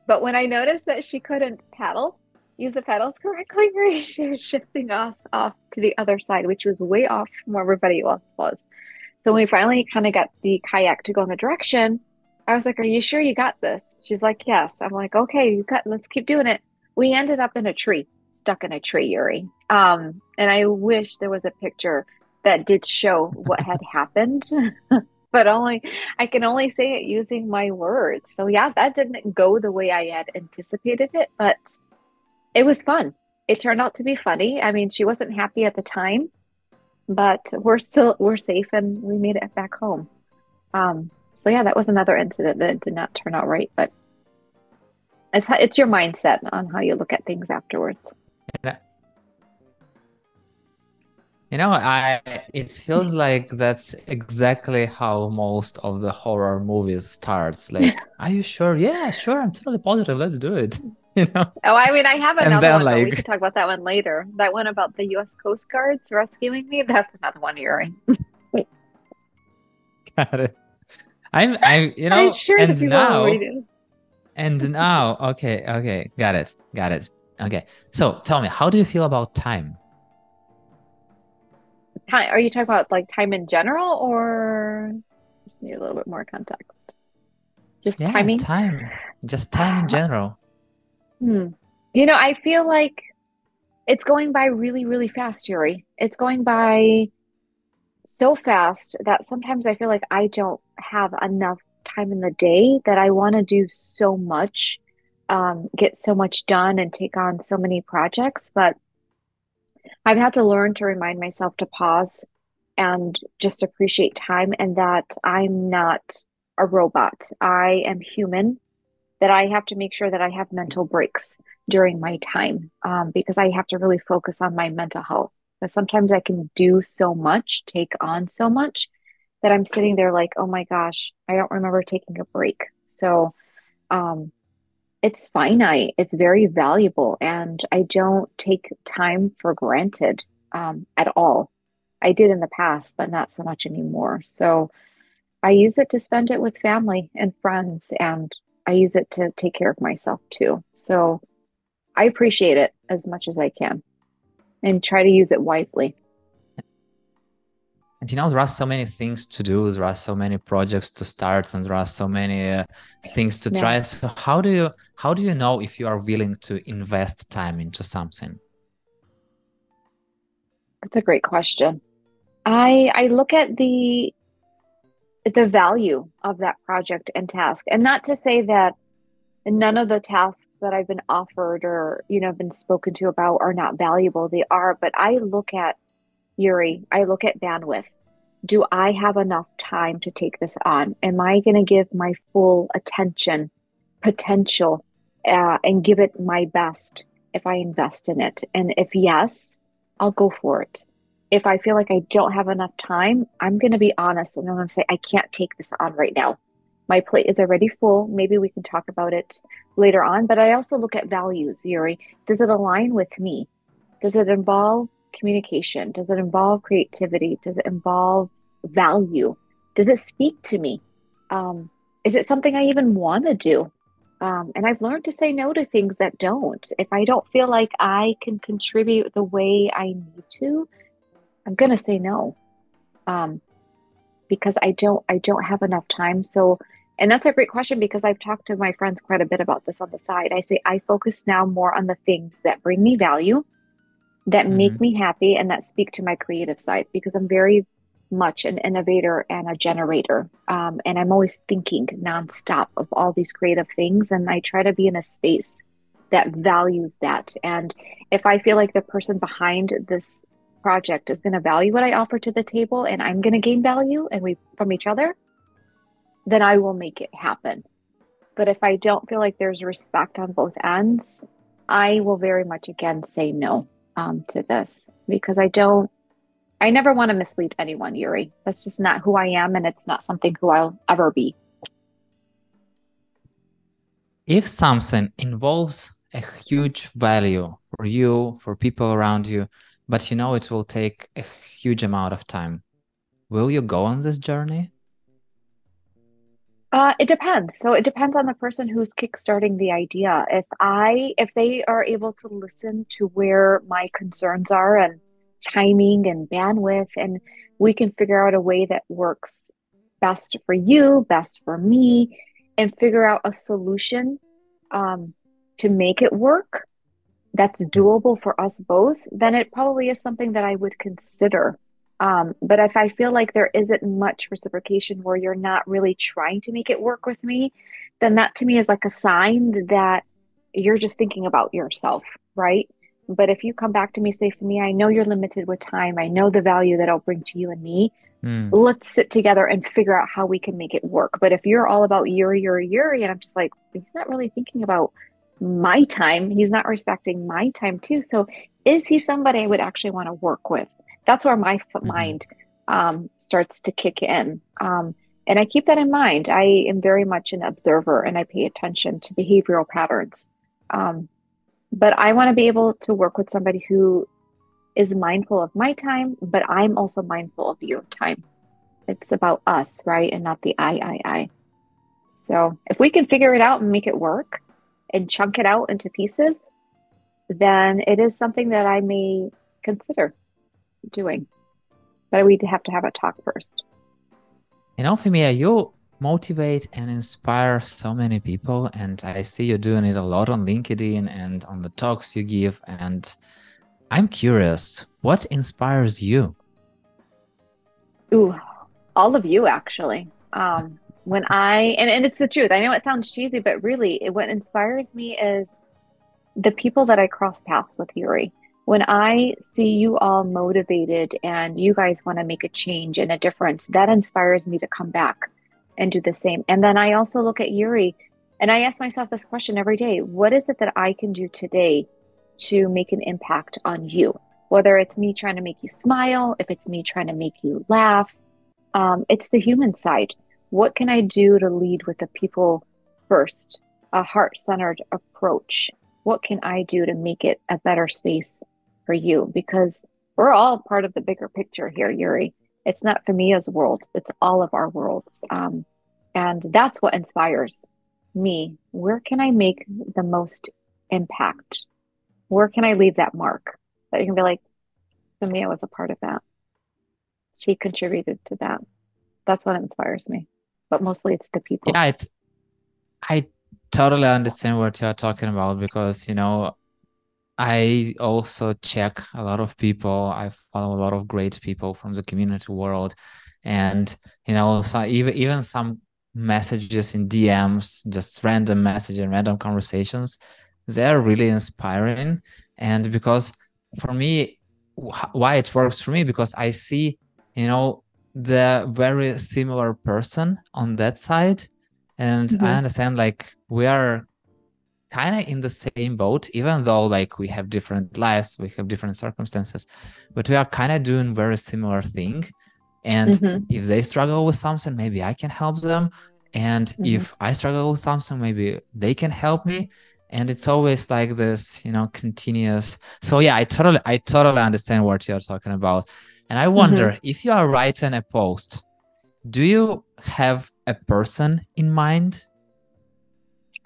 Speaker 2: But when I noticed that she couldn't use the pedals correctly, she was shifting us off to the other side, which was way off from where everybody else was. So when we finally kind of got the kayak to go in the direction, I was like, are you sure you got this? She's like, yes. I'm like, okay, let's keep doing it. We ended up in a tree, stuck in a tree, Yuri. And I wish there was a picture that did show what had happened, but I can only say it using my words. So yeah, that didn't go the way I had anticipated it, but it was fun. It turned out to be funny. I mean, she wasn't happy at the time, but we're safe and we made it back home. So yeah, that was another incident that did not turn out right, but it's your mindset on how you look at things afterwards.
Speaker 1: I it feels like that's exactly how most of the horror movies starts. Like, are you sure? Yeah, sure. I'm totally positive. Let's do it. You know?
Speaker 2: Oh, I mean, I have
Speaker 1: And
Speaker 2: another
Speaker 1: then
Speaker 2: one, but we could
Speaker 1: like,
Speaker 2: talk about that one later. That one about the U.S. Coast Guards rescuing me. That's another one, Yuri.
Speaker 1: got it. I'm,
Speaker 2: I'm sure the people will read it.
Speaker 1: and now, okay, got it. Okay, so tell me, how do you feel about time?
Speaker 2: Time, are you talking about like time in general or just need a little bit more context? Just
Speaker 1: Yeah,
Speaker 2: timing?
Speaker 1: time, just time in general.
Speaker 2: Hmm. I feel like it's going by really, really fast, Yuri. It's going by so fast that sometimes I feel like I don't have enough time in the day that I want to do so much. get so much done and take on so many projects, but I've had to learn to remind myself to pause and just appreciate time and that I'm not a robot. I am human, that I have to make sure that I have mental breaks during my time because I have to really focus on my mental health. Because sometimes I can do so much, take on so much that I'm sitting there like, oh my gosh, I don't remember taking a break. So, um, it's finite, it's very valuable, and I don't take time for granted at all. I did in the past, but not so much anymore. So I use it to spend it with family and friends, and I use it to take care of myself too. So I appreciate it as much as I can and try to use it wisely.
Speaker 1: And there are so many things to do, there are so many projects to start, and there are so many things to
Speaker 2: Yeah,
Speaker 1: try. So how do you know if you are willing to invest time into something?
Speaker 2: that's a great question. I look at the value of that project and task, and not to say that none of the tasks that I've been offered or been spoken to about are not valuable. They are, but I look at Yuri, I look at bandwidth. Do I have enough time to take this on? Am I going to give my full attention, potential, and give it my best if I invest in it? And if yes, I'll go for it. If I feel like I don't have enough time, I'm going to be honest and I'm going to say, I can't take this on right now. My plate is already full. Maybe we can talk about it later on. But I also look at values, Yuri. Does it align with me? Does it involve communication? Does it involve creativity? Does it involve value? Does it speak to me? Um, is it something I even want to do? And I've learned to say no to things that don't. If I don't feel like I can contribute the way I need to, I'm gonna say no. Um, because I don't have enough time. So, and that's a great question because I've talked to my friends quite a bit about this on the side. I say I focus now more on the things that bring me value, that make
Speaker 1: Mhm.
Speaker 2: me happy, and that speak to my creative side because I'm very much an innovator and a generator. And I'm always thinking nonstop of all these creative things. And I try to be in a space that values that. And if I feel like the person behind this project is going to value what I offer to the table and I'm going to gain value and we from each other, then I will make it happen. But if I don't feel like there's respect on both ends, I will very much again say no to this because I never want to mislead anyone, Yuri. That's just not who I am, and it's not something who I'll ever be.
Speaker 1: If something involves a huge value for you, for people around you, but it will take a huge amount of time, will you go on this journey?
Speaker 2: It depends. So it depends on the person who's kickstarting the idea. If they are able to listen to where my concerns are and timing and bandwidth, and we can figure out a way that works best for you, best for me, and figure out a solution um, to make it work that's doable for us both, then it probably is something that I would consider. But if I feel like there isn't much reciprocation where you're not really trying to make it work with me, then that to me is like a sign that you're just thinking about yourself, right? But if you come back to me, say, for me, I know you're limited with time. I know the value that I'll bring to you and me.
Speaker 1: Hmm.
Speaker 2: Let's sit together and figure out how we can make it work. But if you're all about Yuri, and I'm just like, he's not really thinking about my time. He's not respecting my time too. So is he somebody I would actually want to work with? That's where my
Speaker 1: Mhm.
Speaker 2: mind starts to kick in. And I keep that in mind. I am very much an observer and I pay attention to behavioral patterns. Um, but I want to be able to work with somebody who is mindful of my time, but I'm also mindful of your time. It's about us, right? And not the I. So if we can figure it out and make it work and chunk it out into pieces, then it is something that I may consider doing. But we'd have to have a talk first.
Speaker 1: Fihmiya, you motivate and inspire so many people, and I see you doing it a lot on LinkedIn and on the talks you give. And I'm curious, what inspires you?
Speaker 2: Ooh, all of you actually. And it's the truth. I know it sounds cheesy, but really what inspires me is the people that I cross paths with, Yuri. When I see you all motivated and you guys want to make a change and a difference, that inspires me to come back and do the same. And then I also look at Yuri and I ask myself this question every day. What is it that I can do today to make an impact on you? Whether it's me trying to make you smile, if it's me trying to make you laugh, it's the human side. What can I do to lead with the people first, a heart-centered approach? What can I do to make it a better space for you? Because we're all part of the bigger picture here, Yuri. It's not Fihmiya's world, it's all of our worlds. And that's what inspires me. Where can I make the most impact? Where can I leave that mark? That you can be like, Fihmiya was a part of that. She contributed to that. That's what inspires me. But mostly it's the people.
Speaker 1: Yeah, I totally understand what you're talking about because, I also check a lot of people. I follow a lot of great people from the community world. And, so even some messages in DMs, just random messages and random conversations, they're really inspiring. And because for me, why it works for me, because I see, the very similar person on that side. And I
Speaker 2: Hmm.
Speaker 1: understand like we are kind of in the same boat, even though like we have different lives, we have different circumstances, but we are kind of doing very similar thing. And
Speaker 2: Hmm.
Speaker 1: if they struggle with something, maybe I can help them. And
Speaker 2: Hmm.
Speaker 1: if I struggle with something, maybe they can help me. And it's always like this, continuous. So yeah, I totally understand what you're talking about. And I
Speaker 2: Hmm.
Speaker 1: wonder if you are writing a post, do you have a person in mind?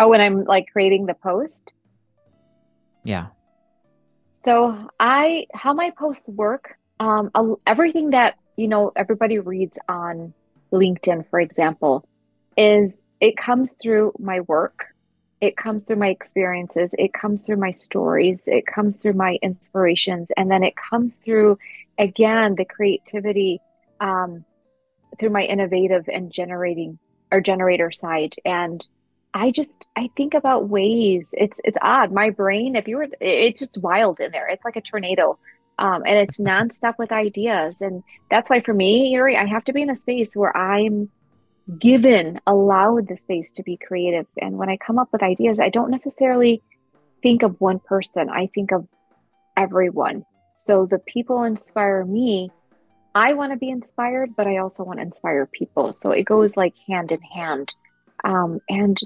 Speaker 2: Oh, when I'm like creating the post.
Speaker 1: Yeah.
Speaker 2: So how my posts work, everything that, everybody reads on LinkedIn, for example, is it comes through my work. It comes through my experiences. It comes through my stories. It comes through my inspirations. And then it comes through, again, the creativity, um, through my innovative and generator side. And I think about ways. It's odd. My brain, if you were it's just wild in there. It's like a tornado. And it's nonstop with ideas. And that's why for me, Yuri, I have to be in a space where I'm allowed the space to be creative. And when I come up with ideas, I don't necessarily think of one person. I think of everyone. So the people inspire me. I want to be inspired, but I also want to inspire people. So it goes like hand in hand. And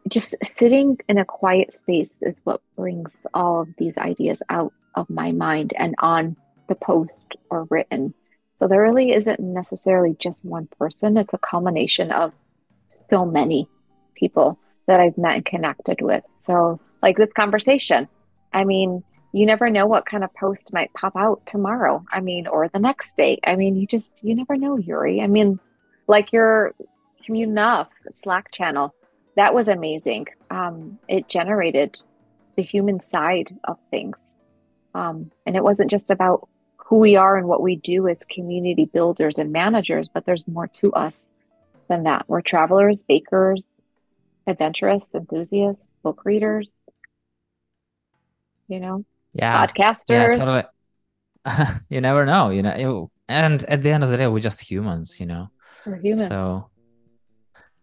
Speaker 2: just sitting in a quiet space is what brings all of these ideas out of my mind and on the post or written. So there really isn't necessarily just one person. It's a culmination of so many people that I've met and connected with. So, like this conversation, I mean, you never know what kind of post might pop out tomorrow. I mean, or the next day. I mean, you never know, Yuri. I mean, like your Commune Enough Slack channel, that was amazing. It generated the human side of things. And it wasn't just about who we are and what we do as community builders and managers, but there's more to us than that. We're travelers, bakers, adventurous, enthusiasts, book readers, you know,
Speaker 1: Yeah. Yeah,
Speaker 2: podcasters.
Speaker 1: totally. You never know, and at the end of the day, we're just humans,
Speaker 2: We're humans.
Speaker 1: So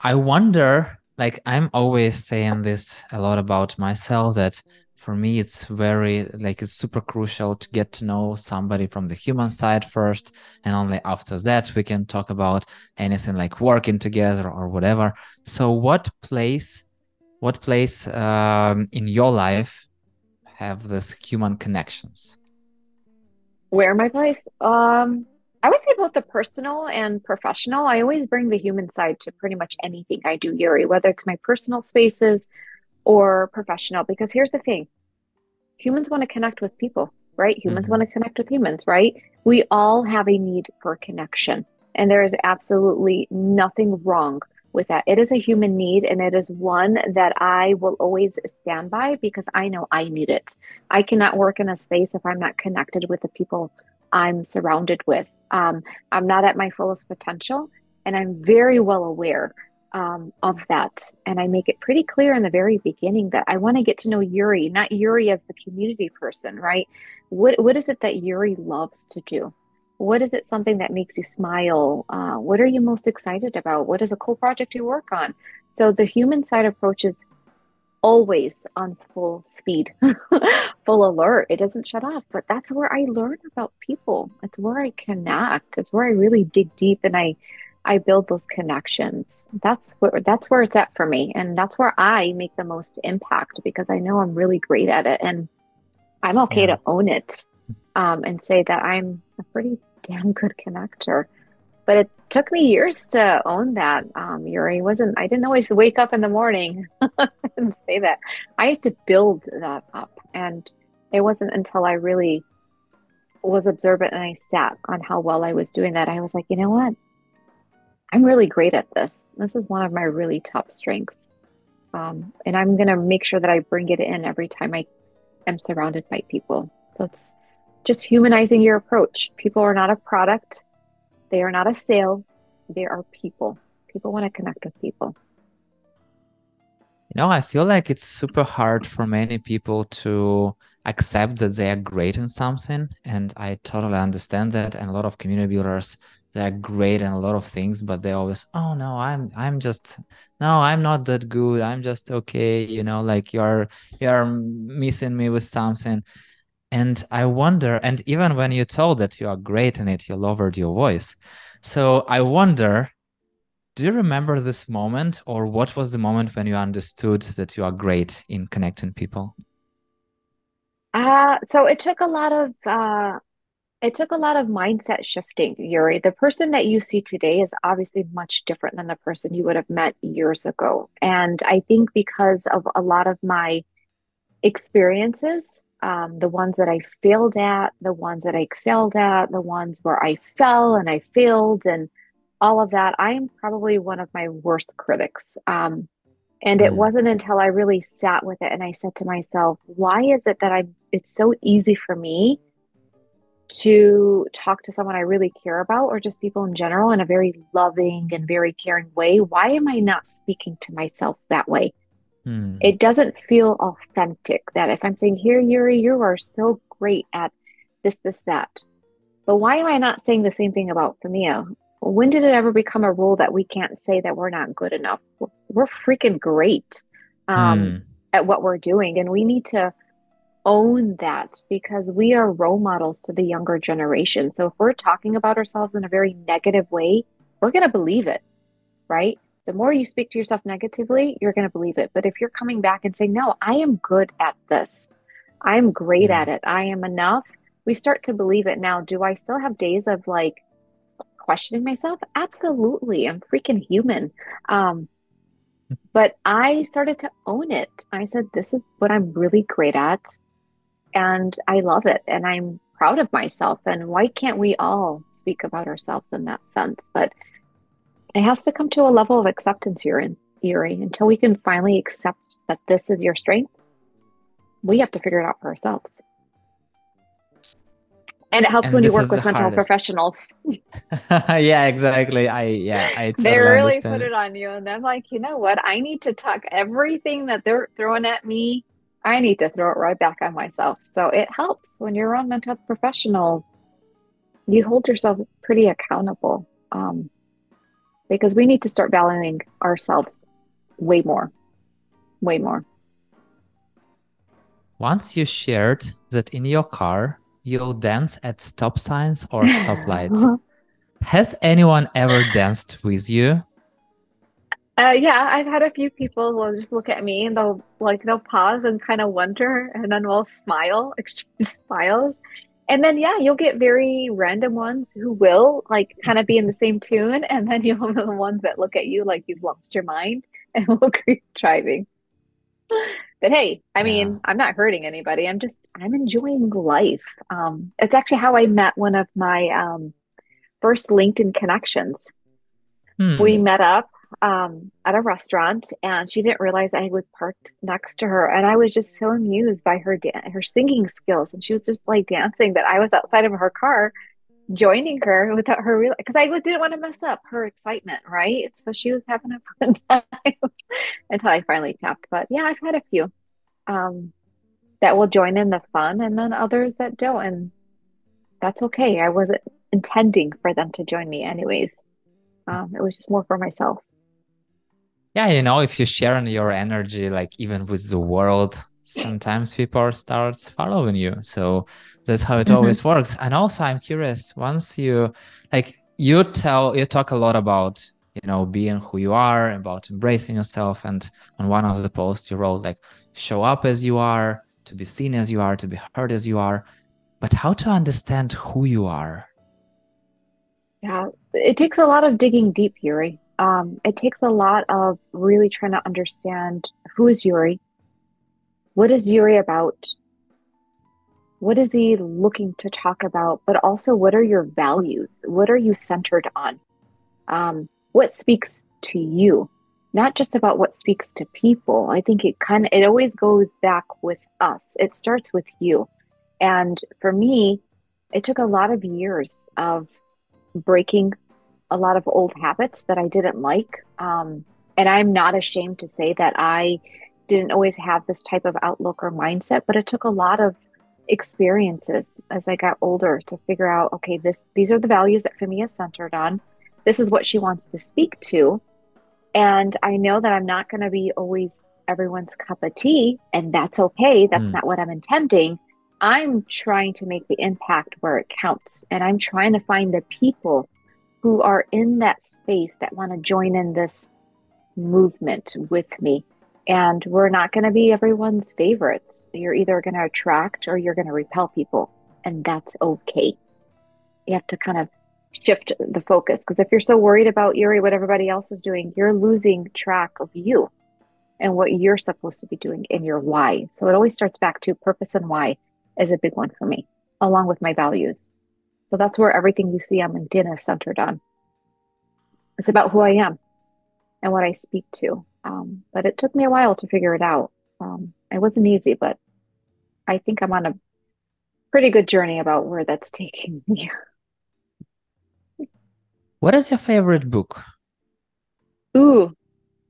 Speaker 1: I wonder, like, I'm always saying this a lot about myself that for me, it's very, like, it's super crucial to get to know somebody from the human side first. And only after that, we can talk about anything like working together or whatever. So, what place in your life have this human connections?
Speaker 2: Where my place? I would say both the personal and professional. I always bring the human side to pretty much anything I do, Yuri, whether it's my personal spaces or professional. Because here's the thing, humans want to connect with people, right? Humans want
Speaker 1: Hmm.
Speaker 2: to connect with humans, right? We all have a need for connection, and there is absolutely nothing wrong with that. It is a human need, and it is one that I will always stand by because I know I need it. I cannot work in a space if I'm not connected with the people I'm surrounded with. I'm not at my fullest potential, and I'm very well aware. of that. And I make it pretty clear in the very beginning that I want to get to know Yuri, not Yuri as the community person, right? What is it that Yuri loves to do? What is it something that makes you smile? What are you most excited about? What is a cool project you work on? So the human side approach is always on full speed, full alert. It doesn't shut off, but that's where I learn about people. It's where I connect. It's where I really dig deep and I build those connections. That's where it's at for me. And that's where I make the most impact because I know I'm really great at it and I'm okay
Speaker 1: Yeah.
Speaker 2: to own it and say that I'm a pretty damn good connector. But it took me years to own that, Yuri. I didn't always wake up in the morning and say that. I had to build that up. And it wasn't until I really was observant and I sat on how well I was doing that. I was like, you know what? I'm really great at this. This is one of my really top strengths. And I'm going to make sure that I bring it in every time I am surrounded by people. So it's just humanizing your approach. People are not a product. They are not a sale. They are people. People want to connect with people.
Speaker 1: I feel like it's super hard for many people to accept that they are great in something. And I totally understand that. And a lot of community builders, they're great in a lot of things, but they always, oh no, no, I'm not that good. I'm just okay. Like you're missing me with something. And I wonder, and even when you told that you are great in it, you lowered your voice. So I wonder, do you remember this moment, or what was the moment when you understood that you are great in connecting people?
Speaker 2: So it took a lot of mindset shifting, Yuri. The person that you see today is obviously much different than the person you would have met years ago. And I think because of a lot of my experiences, the ones that I failed at, the ones that I excelled at, the ones where I fell and I failed, and all of that, I am probably one of my worst critics. And it
Speaker 1: Mm,
Speaker 2: wasn't until I really sat with it and I said to myself, why is it that it's so easy for me to talk to someone I really care about or just people in general in a very loving and very caring way? Why am I not speaking to myself that way?
Speaker 1: mm,
Speaker 2: It doesn't feel authentic that if I'm saying, here, Yuri, you are so great at this, that. But why am I not saying the same thing about Fihmiya? When did it ever become a rule that we can't say that we're not good enough? We're freaking great um,
Speaker 1: mm,
Speaker 2: at what we're doing. And we need to own that because we are role models to the younger generation. So if we're talking about ourselves in a very negative way, we're going to believe it, right? The more you speak to yourself negatively, you're going to believe it. But if you're coming back and saying, no, I am good at this, I'm great
Speaker 1: yeah.
Speaker 2: at it, I am enough, we start to believe it. Now, do I still have days of like questioning myself? Absolutely. I'm freaking human. Um, but I started to own it. I said, this is what I'm really great at. And I love it. And I'm proud of myself. And why can't we all speak about ourselves in that sense? But it has to come to a level of acceptance, Yuri, until we can finally accept that this is your strength. We have to figure it out for ourselves. And it helps
Speaker 1: And
Speaker 2: when you
Speaker 1: this
Speaker 2: work
Speaker 1: is the
Speaker 2: with mental
Speaker 1: hardest.
Speaker 2: professionals.
Speaker 1: Yeah, exactly. I
Speaker 2: They
Speaker 1: totally
Speaker 2: really put
Speaker 1: understand.
Speaker 2: it on you. And I'm like, you know what? I need to talk everything that they're throwing at me. I need to throw it right back on myself. So it helps when you're around mental professionals. You hold yourself pretty accountable because we need to start valuing ourselves way more, way more.
Speaker 1: Once you shared that in your car, you'll dance at stop signs or stoplights. Has anyone ever danced with you?
Speaker 2: Yeah, I've had a few people will just look at me and they'll pause and kind of wonder, and then we'll smile, exchange smiles. And then yeah, you'll get very random ones who will like kind of be in the same tune, and then you'll have the ones that look at you like you've lost your mind and will keep driving. But hey, I
Speaker 1: Yeah.
Speaker 2: mean, I'm not hurting anybody. I'm enjoying life. It's actually how I met one of my first LinkedIn connections. We
Speaker 1: Hmm.
Speaker 2: met up at a restaurant, and she didn't realize I was parked next to her. And I was just so amused by her singing skills. And she was just like dancing, but I was outside of her car joining her without her real because I didn't want to mess up her excitement, right? So she was having a fun time until I finally tapped. But yeah, I've had a few um that will join in the fun and then others that don't. And that's okay. I wasn't intending for them to join me anyways. It was just more for myself.
Speaker 1: Yeah, if you share in your energy, like even with the world, sometimes people starts following you. So that's how it
Speaker 2: Hmm.
Speaker 1: always works. And also I'm curious, once you talk a lot about, being who you are, about embracing yourself. And on one of the posts you wrote like, show up as you are, to be seen as you are, to be heard as you are. But how to understand who you are?
Speaker 2: Yeah, it takes a lot of digging deep, Yuri. It takes a lot of really trying to understand who is Yuri, what is Yuri about, what is he looking to talk about, but also what are your values? What are you centered on? What speaks to you? Not just about what speaks to people. I think it always goes back with us. It starts with you. And for me, it took a lot of years of breaking a lot of old habits that I didn't like. And I'm not ashamed to say that I didn't always have this type of outlook or mindset, but it took a lot of experiences as I got older to figure out, okay, these are the values that Fihmiya is centered on. This is what she wants to speak to. And I know that I'm not going to be always everyone's cup of tea, and that's okay. That's
Speaker 1: Hmm.
Speaker 2: not what I'm intending. I'm trying to make the impact where it counts. And I'm trying to find the people who are in that space that want to join in this movement with me. And we're not going to be everyone's favorites. You're either going to attract or you're going to repel people. And that's okay. You have to kind of shift the focus because if you're so worried about Yuri, what everybody else is doing, you're losing track of you and what you're supposed to be doing in your why. So it always starts back to purpose and why is a big one for me, along with my values. So that's where everything you see on LinkedIn is centered on. It's about who I am and what I speak to. But it took me a while to figure it out. It wasn't easy, but I think I'm on a pretty good journey about where that's taking me.
Speaker 1: What is your favorite book?
Speaker 2: Ooh,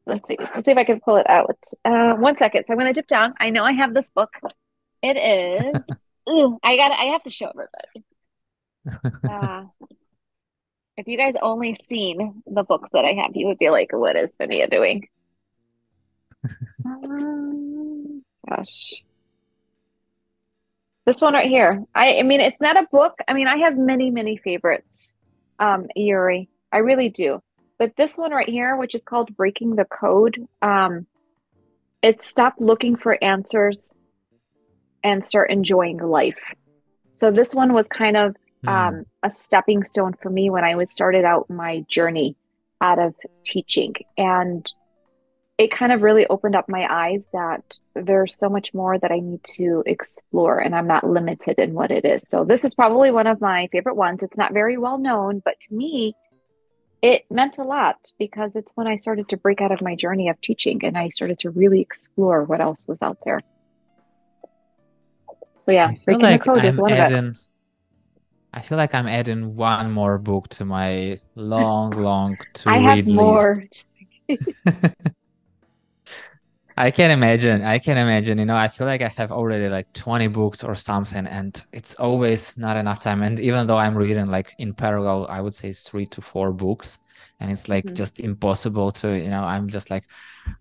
Speaker 2: let's see. Let's see if I can pull it out. 1 second. So I'm gonna dip down. I know I have this book. It is. Ooh, I have to show everybody. Uh, if you guys only seen the books that I have, you would be like, "What is Fihmiya doing?" Gosh, this one right here. I mean, it's not a book. I mean, I have many, many favorites, Yuri. I really do. But this one right here, which is called Breaking the Code, it's stop looking for answers and start enjoying life. So this one was kind of
Speaker 1: Hmm.
Speaker 2: a stepping stone for me when I was started out my journey out of teaching. And it kind of really opened up my eyes that there's so much more that I need to explore and I'm not limited in what it is. So this is probably one of my favorite ones. It's not very well known, but to me, it meant a lot because it's when I started to break out of my journey of teaching and I started to really explore what else was out there. So yeah,
Speaker 1: I feel
Speaker 2: Breaking the
Speaker 1: like
Speaker 2: Code is
Speaker 1: I'm
Speaker 2: one of it.
Speaker 1: adding I feel like I'm adding one more book to my long, long to
Speaker 2: I have
Speaker 1: read
Speaker 2: more.
Speaker 1: list. I can imagine. I can imagine. I feel like I have already like 20 books or something, and it's always not enough time. And even though I'm reading like in parallel, I would say 3 to 4 books, and it's like
Speaker 2: Mhm.
Speaker 1: just impossible to, I'm just like,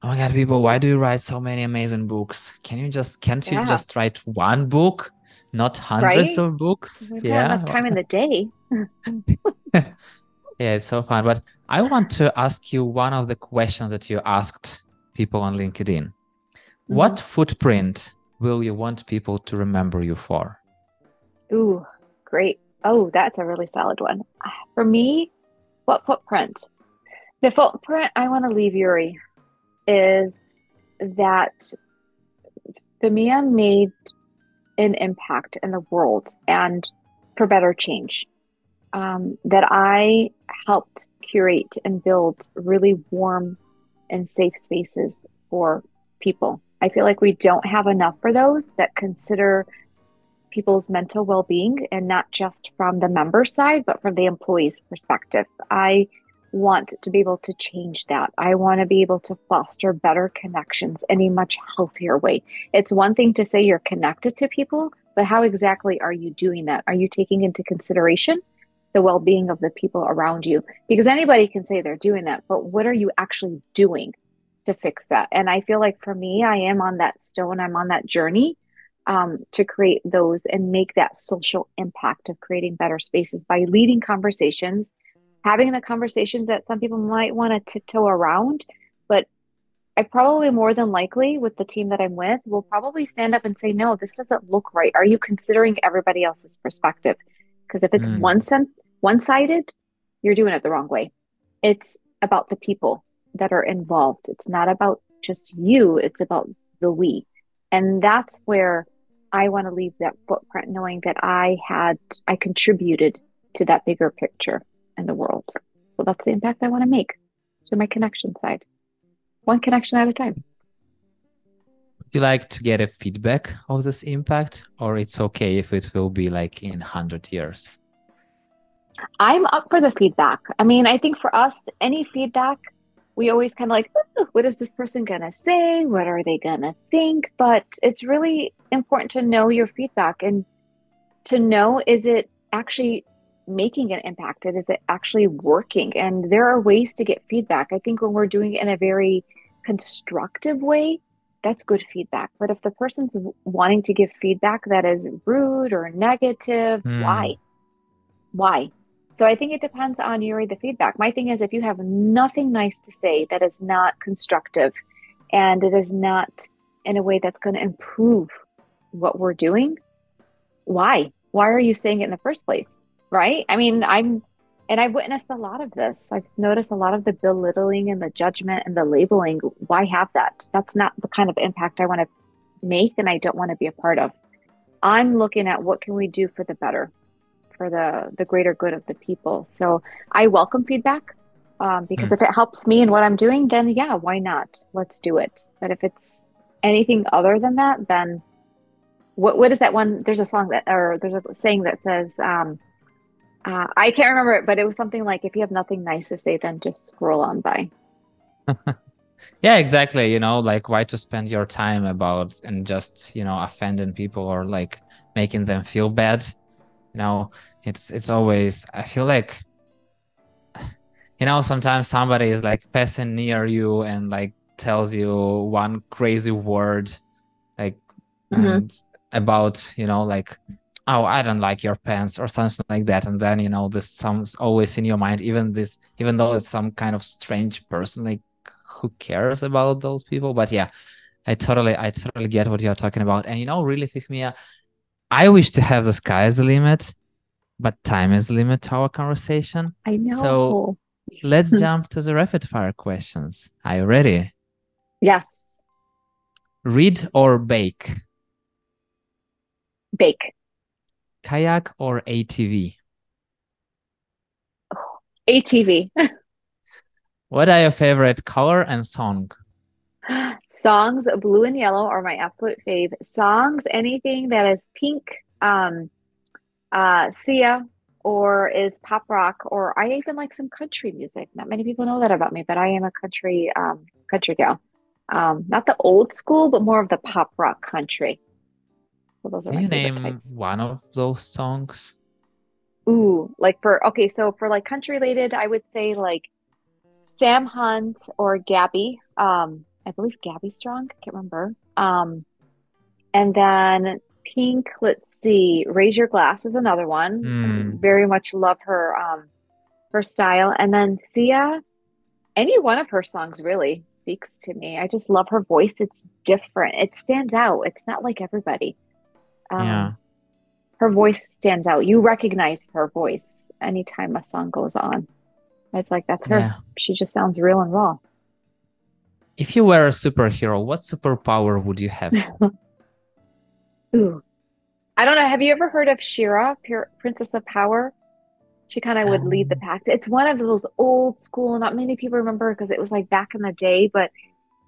Speaker 1: oh my God, people, why do you write so many amazing books? Can't you
Speaker 2: Yeah,
Speaker 1: just write one book, not hundreds
Speaker 2: right?
Speaker 1: of books?
Speaker 2: We've got enough
Speaker 1: Yeah.
Speaker 2: time in the day.
Speaker 1: Yeah, it's so fun. But I want to ask you one of the questions that you asked people on LinkedIn.
Speaker 2: Hmm.
Speaker 1: What footprint will you want people to remember you for?
Speaker 2: Ooh, great. Oh, that's a really solid one. For me, what footprint? The footprint I want to leave, Yuri, is that Fihmiya made an impact in the world and for better change. That I helped curate and build really warm and safe spaces for people. I feel like we don't have enough for those that consider people's mental well-being, and not just from the member side, but from the employee's perspective. I want to be able to change that. I want to be able to foster better connections in a much healthier way. It's one thing to say you're connected to people, but how exactly are you doing that? Are you taking into consideration the well-being of the people around you? Because anybody can say they're doing that, but what are you actually doing to fix that? And I feel like for me, I am on that stone, I'm on that journey to create those and make that social impact of creating better spaces by leading conversations, having the conversations that some people might want to tiptoe around. But I probably more than likely, with the team that I'm with, will probably stand up and say, no, this doesn't look right. Are you considering everybody else's perspective? Because if it's
Speaker 1: Mm.
Speaker 2: one-sided, you're doing it the wrong way. It's about the people that are involved. It's not about just you, it's about the we. And that's where I want to leave that footprint, knowing that I contributed to that bigger picture in the world. So that's the impact I want to make. So my connection side, one connection at a time.
Speaker 1: Would you like to get a feedback of this impact, or it's okay if it will be like in 100 years?
Speaker 2: I'm up for the feedback. I mean, I think for us, any feedback, we always kind of like, "Ooh, what is this person going to say? What are they going to think?" But it's really important to know your feedback and to know, is it actually making an impact? Is it actually working? And there are ways to get feedback. I think when we're doing it in a very constructive way, that's good feedback. But if the person's wanting to give feedback that is rude or negative,
Speaker 1: Hmm.
Speaker 2: why? Why? So I think it depends on you read the feedback. My thing is, if you have nothing nice to say that is not constructive and it is not in a way that's going to improve what we're doing, why? Why are you saying it in the first place? Right? I mean, and I've witnessed a lot of this. I've noticed a lot of the belittling and the judgment and the labeling. Why have that? That's not the kind of impact I want to make, and I don't want to be a part of. I'm looking at what can we do for the better, for the greater good of the people. So I welcome feedback, because
Speaker 1: Hmm.
Speaker 2: if it helps me in what I'm doing, then yeah, why not? Let's do it. But if it's anything other than that, then what is that one? There's a song that, or there's a saying that says, I can't remember it, but it was something like, if you have nothing nice to say, then just scroll on by.
Speaker 1: Yeah, exactly. Like why to spend your time about and just, offending people or like making them feel bad. You know, it's always, I feel like, sometimes somebody is like passing near you and like tells you one crazy word, like,
Speaker 2: Hmm.
Speaker 1: and about, like, oh, I don't like your pants or something like that. And then, this sounds always in your mind, even though it's some kind of strange person, like who cares about those people? But yeah, I totally get what you're talking about. And really, Fihmiya, I wish to have the sky as a limit, but time is the limit to our conversation.
Speaker 2: I
Speaker 1: So
Speaker 2: know.
Speaker 1: let's jump to the rapid fire questions. Are you ready?
Speaker 2: Yes.
Speaker 1: Read or bake?
Speaker 2: Bake.
Speaker 1: Kayak or ATV?
Speaker 2: ATV.
Speaker 1: What are your favorite color and song?
Speaker 2: Songs, blue and yellow are my absolute fave. Songs, anything that is pink, Sia, or is pop rock, or I even like some country music. Not many people know that about me, but I am a country gal. Not the old school, but more of the pop rock country. So those are
Speaker 1: Can
Speaker 2: my
Speaker 1: you
Speaker 2: favorite
Speaker 1: name
Speaker 2: types.
Speaker 1: one of those songs?
Speaker 2: Ooh, like for okay, so for like country related, I would say like Sam Hunt or Gabby. I believe Gabby Strong, can't remember. And then Pink, let's see, Raise Your Glass is another one.
Speaker 1: Hmm.
Speaker 2: Very much love her style. And then Sia, any one of her songs really speaks to me. I just love her voice. It's different. It stands out. It's not like everybody. Um,
Speaker 1: Yeah.
Speaker 2: her voice stands out. You recognize her voice anytime a song goes on. It's like that's her.
Speaker 1: Yeah.
Speaker 2: She just sounds real and raw.
Speaker 1: If you were a superhero, what superpower would you have?
Speaker 2: Ooh. I don't know. Have you ever heard of Shira, Princess of Power? She kind of would lead the
Speaker 1: Um,
Speaker 2: pack. It's one of those old school, not many people remember because it was like back in the day, but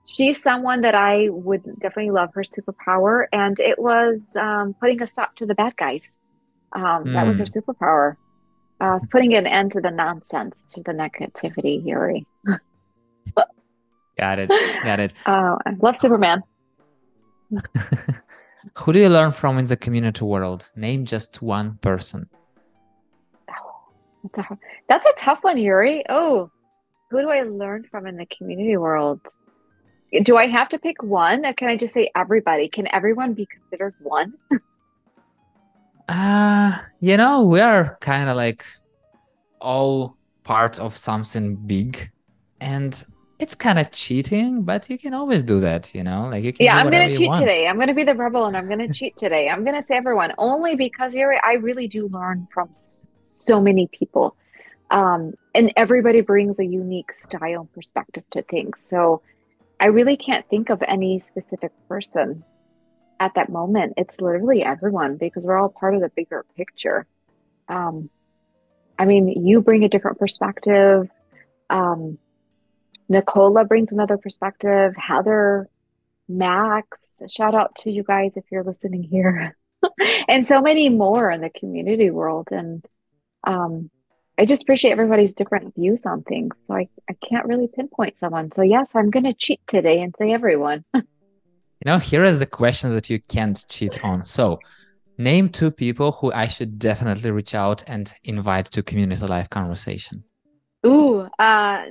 Speaker 2: She's someone that I would definitely love her superpower, and it was putting a stop to the bad guys. That was her
Speaker 1: Hmm.
Speaker 2: superpower. It's putting an end to the nonsense, to the negativity, Yuri.
Speaker 1: Got it. Got it.
Speaker 2: I love Superman.
Speaker 1: Who do you learn from in the community world? Name just one person.
Speaker 2: That's a, that's a tough one, Yuri. Oh, who do I learn from in the community world? Do I have to pick one? Or can I just say everybody? Can everyone be considered one?
Speaker 1: We are kind of like all part of something big, and it's kind of cheating, but you can always do that, like you can
Speaker 2: Yeah,
Speaker 1: do
Speaker 2: I'm
Speaker 1: whatever
Speaker 2: gonna
Speaker 1: you
Speaker 2: cheat
Speaker 1: want.
Speaker 2: today. I'm gonna be the rebel and I'm gonna cheat today. I'm gonna say everyone only because Yuri, I really do learn from so many people. And everybody brings a unique style and perspective to things. So I really can't think of any specific person at that moment. It's literally everyone because we're all part of the bigger picture. Um, I mean, you bring a different perspective. Um, Nicola brings another perspective. Heather, Max, shout out to you guys if you're listening here, and so many more in the community world. And um, I just appreciate everybody's different views on things. So I can't really pinpoint someone. So yes, I'm going to cheat today and say everyone.
Speaker 1: Here is the questions that you can't cheat on. So, name two people who I should definitely reach out and invite to community life conversation.
Speaker 2: Ooh,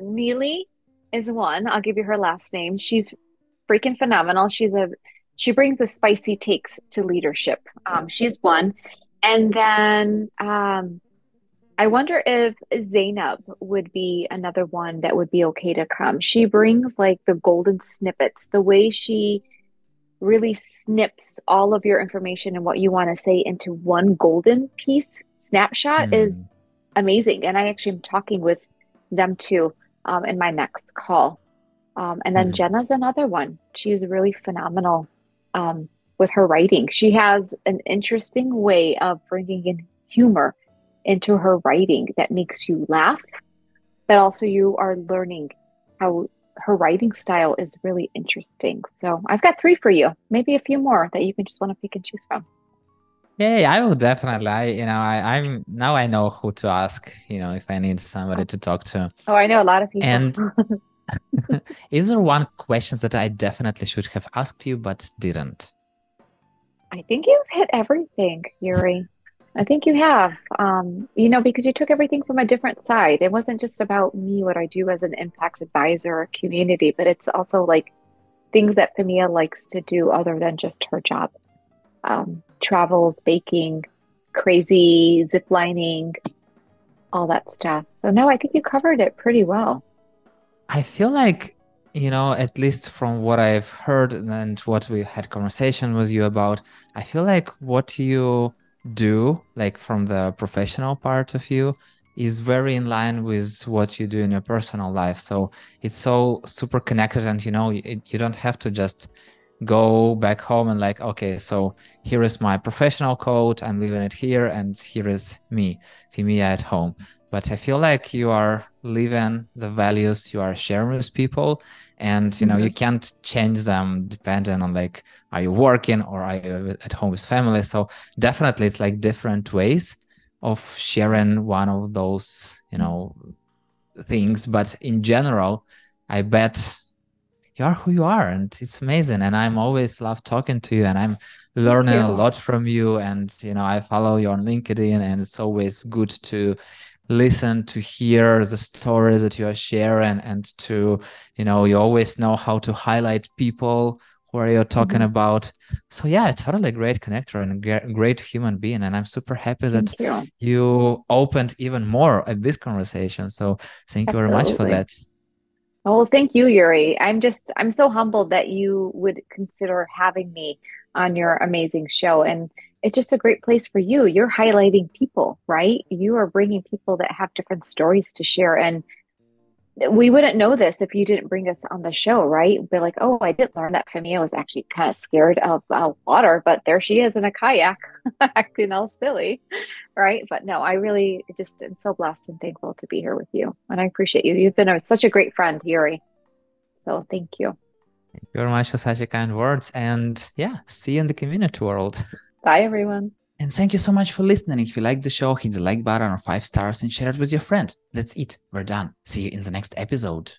Speaker 2: Neely is one. I'll give you her last name. She's freaking phenomenal. She brings a spicy takes to leadership. She's one. And then I wonder if Zainab would be another one that would be okay to come. She brings like the golden snippets, the way she really snips all of your information and what you want to say into one golden piece snapshot
Speaker 1: Hmm.
Speaker 2: is amazing. And I actually am talking with them too in my next call. And then
Speaker 1: Mhm.
Speaker 2: Jenna's another one. She is really phenomenal with her writing. She has an interesting way of bringing in humor into her writing that makes you laugh, but also you are learning how her writing style is really interesting. So I've got three for you, maybe a few more that you can just want to pick and choose from.
Speaker 1: Yeah, I will definitely. I'm now I know who to ask, if I need somebody
Speaker 2: Oh,
Speaker 1: to talk to.
Speaker 2: oh, I know a lot of people.
Speaker 1: And is there one question that I definitely should have asked you but didn't?
Speaker 2: I think you've hit everything, Yuri. I think you have, because you took everything from a different side. It wasn't just about me, what I do as an impact advisor or community, but it's also like things that Fihmiya likes to do other than just her job. Travels, baking, crazy zip lining, all that stuff. So no, I think you covered it pretty well.
Speaker 1: I feel like, at least from what I've heard and what we had conversation with you about, I feel like what you do, like from the professional part of you, is very in line with what you do in your personal life. So it's so super connected, and you don't have to just go back home and like, okay, so here is my professional code, I'm leaving it here, and here is me, Fihmiya at home. But I feel like you are living the values you are sharing with people, and you
Speaker 2: Hmm.
Speaker 1: can't change them depending on like, are you working or are you at home with family? So definitely it's like different ways of sharing one of those, things. But in general, I bet you are who you are, and it's amazing, and I'm always love talking to you, and I'm
Speaker 2: Thank
Speaker 1: learning a
Speaker 2: you.
Speaker 1: lot from you. And I follow you on LinkedIn, and it's always good to listen, to hear the stories that you are sharing, and to you always know how to highlight people who are you talking
Speaker 2: Hmm.
Speaker 1: about. So yeah, totally great connector and a great human being, and I'm super happy that
Speaker 2: Thank you.
Speaker 1: you opened even more at this conversation. So thank you very much for
Speaker 2: Absolutely.
Speaker 1: that.
Speaker 2: Oh, well, thank you, Yuri. I'm so humbled that you would consider having me on your amazing show. And it's just a great place for you. You're highlighting people, right? You are bringing people that have different stories to share. And we wouldn't know this if you didn't bring us on the show, right? Be like, oh, I did learn that Fihmiya was actually kind of scared of water, but there she is in a kayak acting all silly, right? But no, I really just am so blessed and thankful to be here with you. And I appreciate you. You've been such a great friend, Yuri. So thank you.
Speaker 1: Thank you very much for such a kind words. And yeah, see you in the community world.
Speaker 2: Bye, everyone.
Speaker 1: And thank you so much for listening. If you like the show, hit the like button or 5 stars and share it with your friend. That's it. We're done. See you in the next episode.